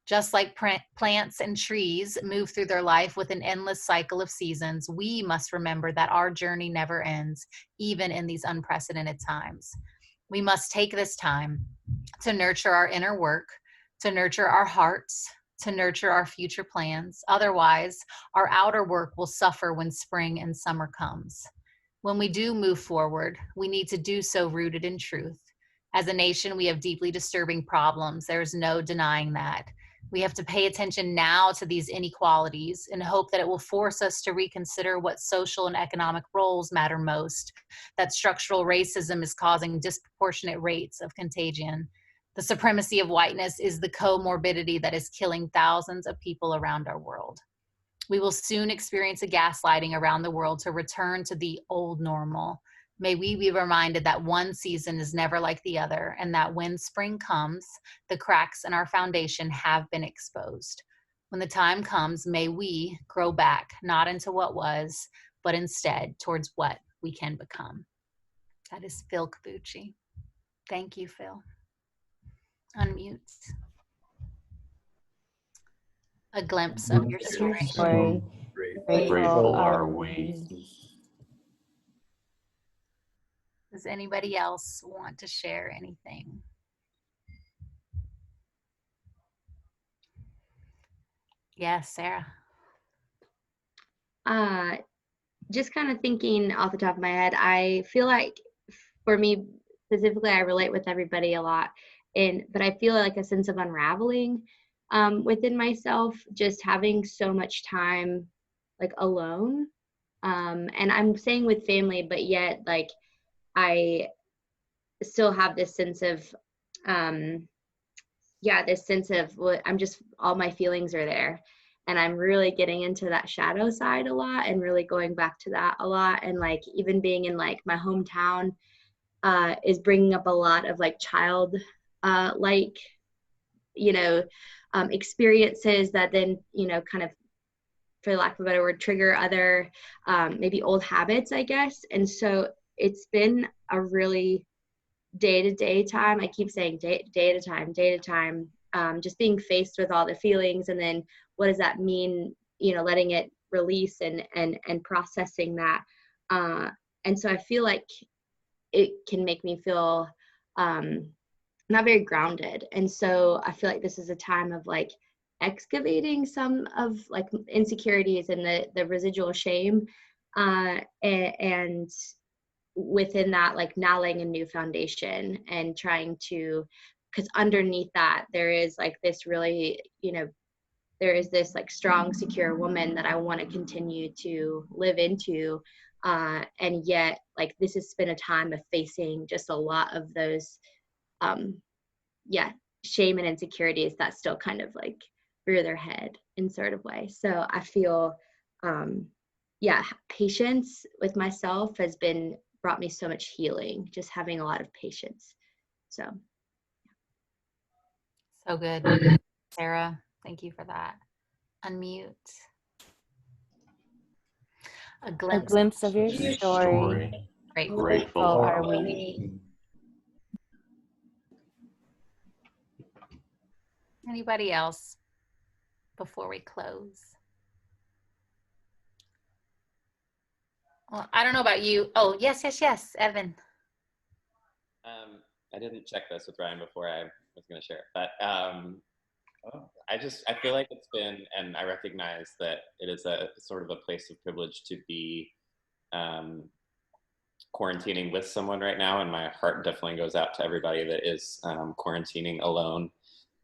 Just like plants and trees move through their life with an endless cycle of seasons, we must remember that our journey never ends, even in these unprecedented times. We must take this time to nurture our inner work, to nurture our hearts, to nurture our future plans. Otherwise, our outer work will suffer when spring and summer comes. When we do move forward, we need to do so rooted in truth. As a nation, we have deeply disturbing problems. There is no denying that. We have to pay attention now to these inequalities and hope that it will force us to reconsider what social and economic roles matter most, that structural racism is causing disproportionate rates of contagion. The supremacy of whiteness is the comorbidity that is killing thousands of people around our world. We will soon experience a gaslighting around the world to return to the old normal. May we be reminded that one season is never like the other, and that when spring comes, the cracks in our foundation have been exposed. When the time comes, may we grow back, not into what was, but instead towards what we can become. That is Phil Cavucci. Thank you, Phil. Unmute. A glimpse of your story. Grateful are we. Does anybody else want to share anything? Yes, Sarah. Just kind of thinking off the top of my head, I feel like for me specifically, I relate with everybody a lot, but I feel like a sense of unraveling within myself, just having so much time like alone. And I'm saying with family, but yet like I still have this sense of this sense of I'm just, all my feelings are there, and I'm really getting into that shadow side a lot and really going back to that a lot. And like even being in like my hometown is bringing up a lot of like child like experiences that then kind of, for lack of a better word, trigger other maybe old habits, I guess. And so it's been a really day-to-day time. I keep saying day at a time, just being faced with all the feelings, and then what does that mean, letting it release and processing that. And so I feel like it can make me feel not very grounded. And so I feel like this is a time of like excavating some of like insecurities and the residual shame, and within that, like now laying a new foundation and trying to, because underneath that there is like this really, there is this like strong, secure woman that I want to continue to live into. And yet like this has been a time of facing just a lot of those shame and insecurities that still kind of like rear their head in sort of way. So I feel yeah, patience with myself has brought me so much healing, just having a lot of patience. So good. Sarah, thank you for that. Unmute. A A glimpse. glimpse of your Your story. Grateful. Grateful are we. Anybody else before we close? Well, I don't know about you. Oh, yes, Evan. I didn't check this with Ryan before I was going to share it, but I feel like it's been, and I recognize that it is a sort of a place of privilege to be quarantining with someone right now, and my heart definitely goes out to everybody that is quarantining alone.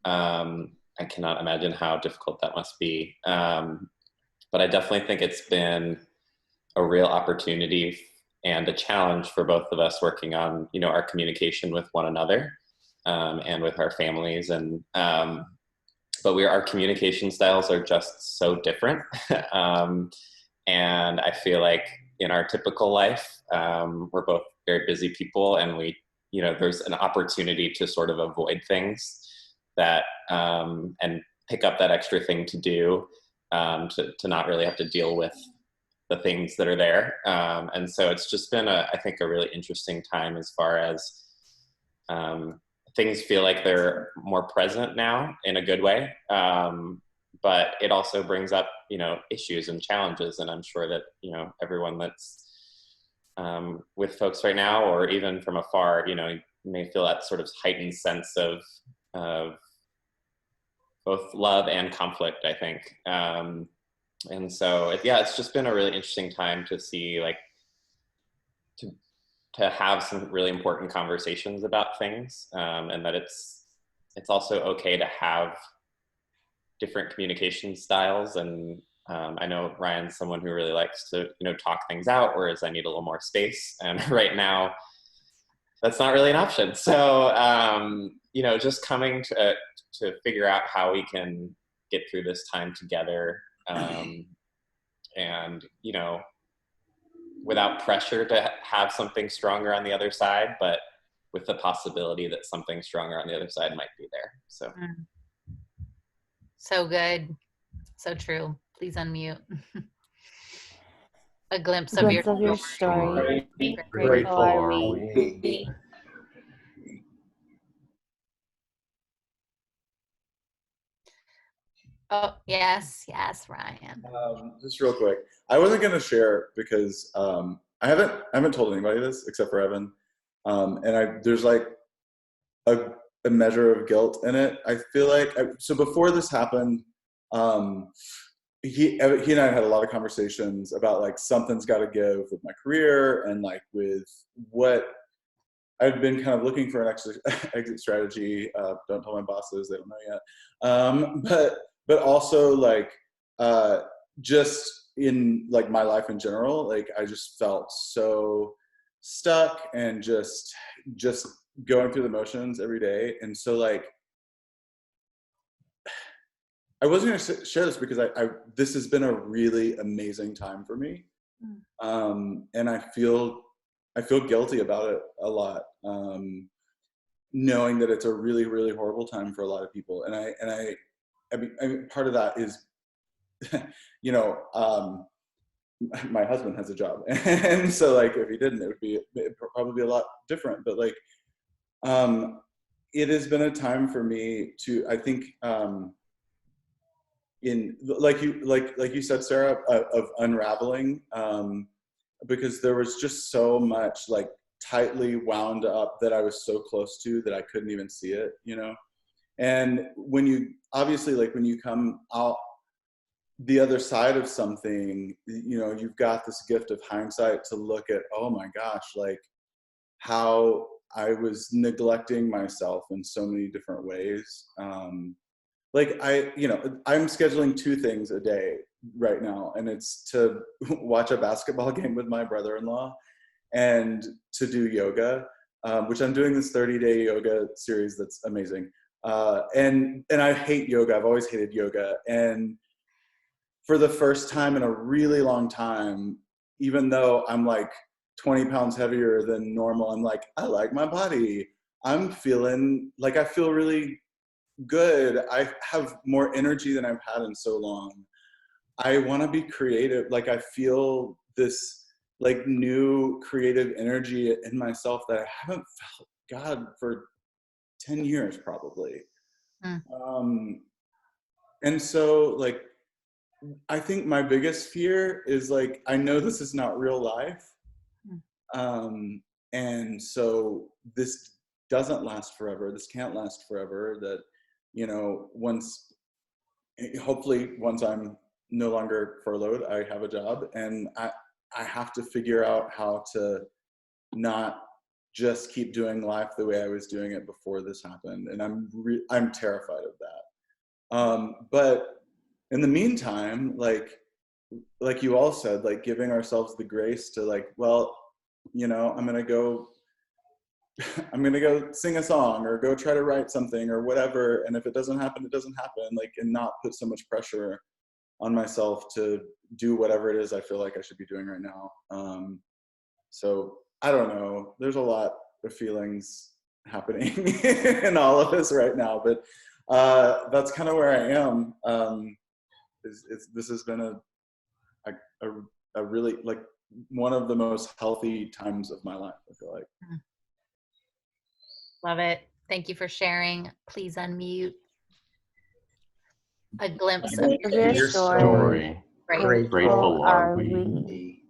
I cannot imagine how difficult that must be, but I definitely think it's been a real opportunity and a challenge for both of us working on, you know, our communication with one another and with our families. And but our communication styles are just so different. And I feel like in our typical life, we're both very busy people, and there's an opportunity to sort of avoid things that and pick up that extra thing to do to not really have to deal with the things that are there. And so it's just been, I think, a really interesting time as far as things feel like they're more present now in a good way. But it also brings up, issues and challenges. And I'm sure that, everyone that's with folks right now, or even from afar, may feel that sort of heightened sense of both love and conflict, I think. And so, it's just been a really interesting time to see, to have some really important conversations about things, and that it's also okay to have different communication styles. And I know Ryan's someone who really likes to, talk things out, whereas I need a little more space. And right now, that's not really an option. So, just coming to figure out how we can get through this time together, and, without pressure to have something stronger on the other side, but with the possibility that something stronger on the other side might be there. So. So good. So true. Please unmute. A glimpse of your story. Grateful are we. Oh, yes, Ryan. Just real quick, I wasn't going to share because I haven't told anybody this except for Evan, and there's like a measure of guilt in it. I feel like so before this happened, he and I had a lot of conversations about like something's got to give with my career and like with what I've been kind of looking for an exit strategy. Don't tell my bosses; they don't know yet. But also like just in like my life in general, like I just felt so stuck and just going through the motions every day. And so like I wasn't going to share this because this has been a really amazing time for me, and I feel guilty about it a lot, knowing that it's a really, really horrible time for a lot of people. And I mean, part of that is, my husband has a job, and so like if he didn't, it'd probably be a lot different. But like, it has been a time for me to, I think, in like you said, Sarah, of unraveling, because there was just so much like tightly wound up that I was so close to that I couldn't even see it, And when you come out the other side of something, you've got this gift of hindsight to look at, oh my gosh, like how I was neglecting myself in so many different ways. Like I'm scheduling 2 things a day right now, and it's to watch a basketball game with my brother-in-law and to do yoga, which I'm doing this 30-day yoga series that's amazing. And I hate yoga. I've always hated yoga. And for the first time in a really long time, even though I'm like 20 pounds heavier than normal, I'm like, I like my body. I'm feeling like I feel really good. I have more energy than I've had in so long. I want to be creative. Like I feel this like new creative energy in myself that I haven't felt, God, for 10 years probably. And so like, I think my biggest fear is like, I know this is not real life. And so this doesn't last forever. This can't last forever. That, you know, hopefully once I'm no longer furloughed, I have a job, and I have to figure out how to not just keep doing life the way I was doing it before this happened. And I'm terrified of that. But in the meantime, like you all said, like giving ourselves the grace to like, well, you know, I'm gonna go sing a song or go try to write something or whatever. And if it doesn't happen, it doesn't happen. Like, and not put so much pressure on myself to do whatever it is I feel like I should be doing right now. So I don't know. There's a lot of feelings happening in all of us right now, but that's kind of where I am. This has been a really like one of the most healthy times of my life, I feel like. Love it. Thank you for sharing. Please unmute. A glimpse of your story. Grateful are we.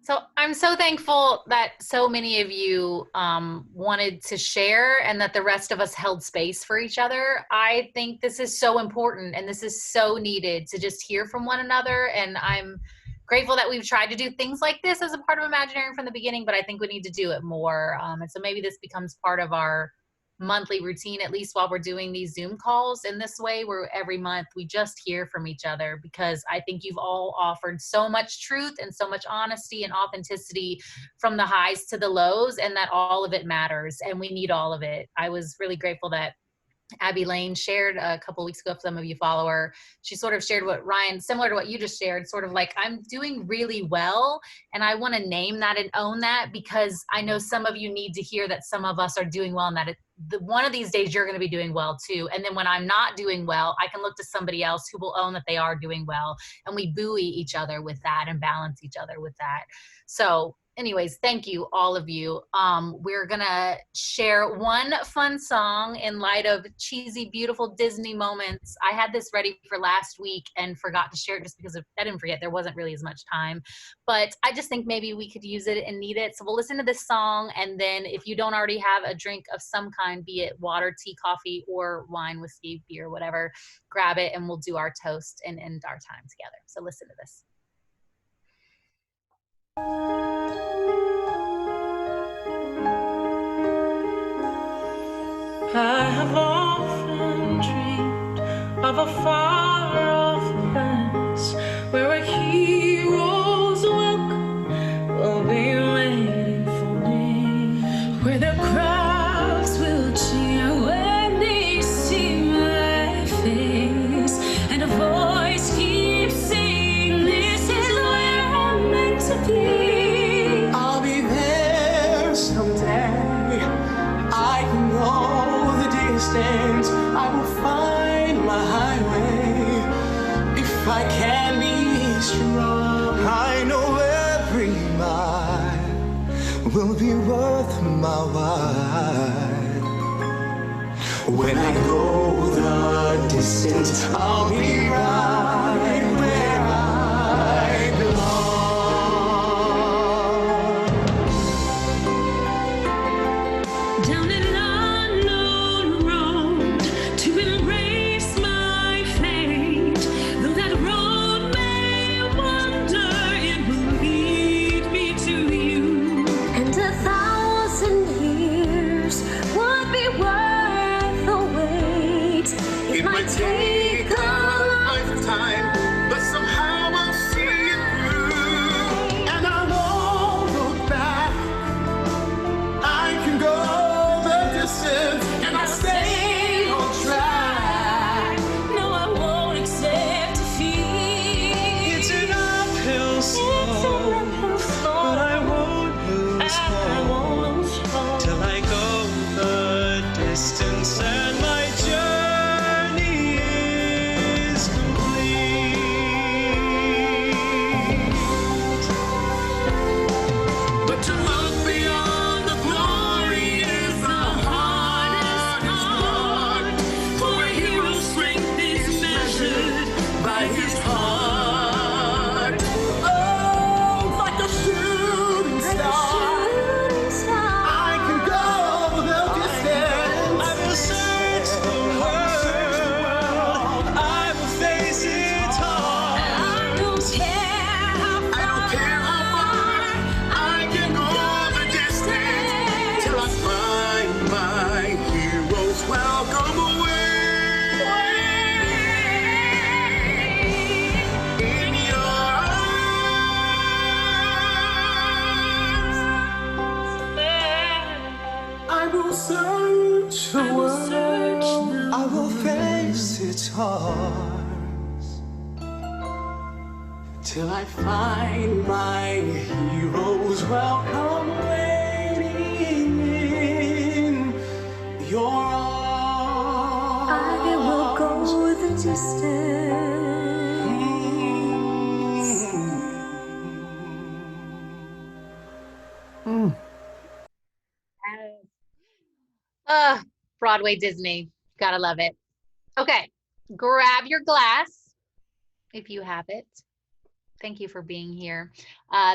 So I'm so thankful that so many of you wanted to share and that the rest of us held space for each other. I think this is so important and this is so needed to just hear from one another. And I'm grateful that we've tried to do things like this as a part of Imaginarium from the beginning, but I think we need to do it more. And so maybe this becomes part of our monthly routine, at least while we're doing these Zoom calls in this way, where every month we just hear from each other, because I think you've all offered so much truth and so much honesty and authenticity from the highs to the lows, and that all of it matters and we need all of it. I was really grateful that Abby Lane shared a couple weeks ago, if some of you follow her, she sort of shared what Ryan, similar to what you just shared, sort of like, I'm doing really well. And I want to name that and own that, because I know some of you need to hear that some of us are doing well, and that one of these days you're going to be doing well too. And then when I'm not doing well, I can look to somebody else who will own that they are doing well. And we buoy each other with that and balance each other with that. So anyways, thank you, all of you. We're gonna share one fun song in light of cheesy, beautiful Disney moments. I had this ready for last week and forgot to share it just because I didn't forget, there wasn't really as much time. But I just think maybe we could use it and need it. So we'll listen to this song, and then if you don't already have a drink of some kind, be it water, tea, coffee, or wine, whiskey, beer, whatever, grab it and we'll do our toast and end our time together. So listen to this. I have often dreamed of a far-off place where a hero's welcome will be waiting for me, where the crowds will cheer when they see my face, and a voice keeps saying, this is where I'm meant to be. I'll be there someday. I can go distance, I will find my highway. If I can be strong, I know every mile will be worth my while. When I go the distance, I'll be right where I belong. Down in take a lifetime, but somehow I'll see it through, and I won't look back. I can go the distance, and I'll stay on track. No, I won't accept stars till I find my heroes welcome waiting in your arms. I will go the distance. Broadway Disney. Gotta love it. Okay, grab your glass if you have it. Thank you for being here.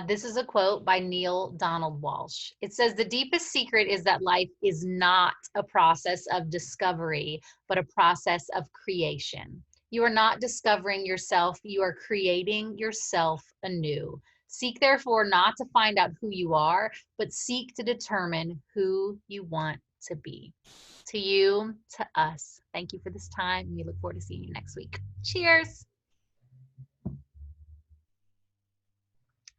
This is a quote by Neil Donald Walsh. It says, "The deepest secret is that life is not a process of discovery, but a process of creation. You are not discovering yourself, you are creating yourself anew. Seek therefore not to find out who you are, but seek to determine who you want to be." To you, to us, thank you for this time. We look forward to seeing you next week. Cheers.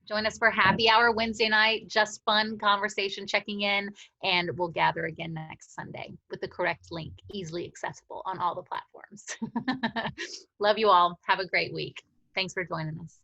Join us for happy hour Wednesday night, just fun conversation, checking in, and we'll gather again next Sunday with the correct link, easily accessible on all the platforms. Love you all. Have a great week. Thanks for joining us.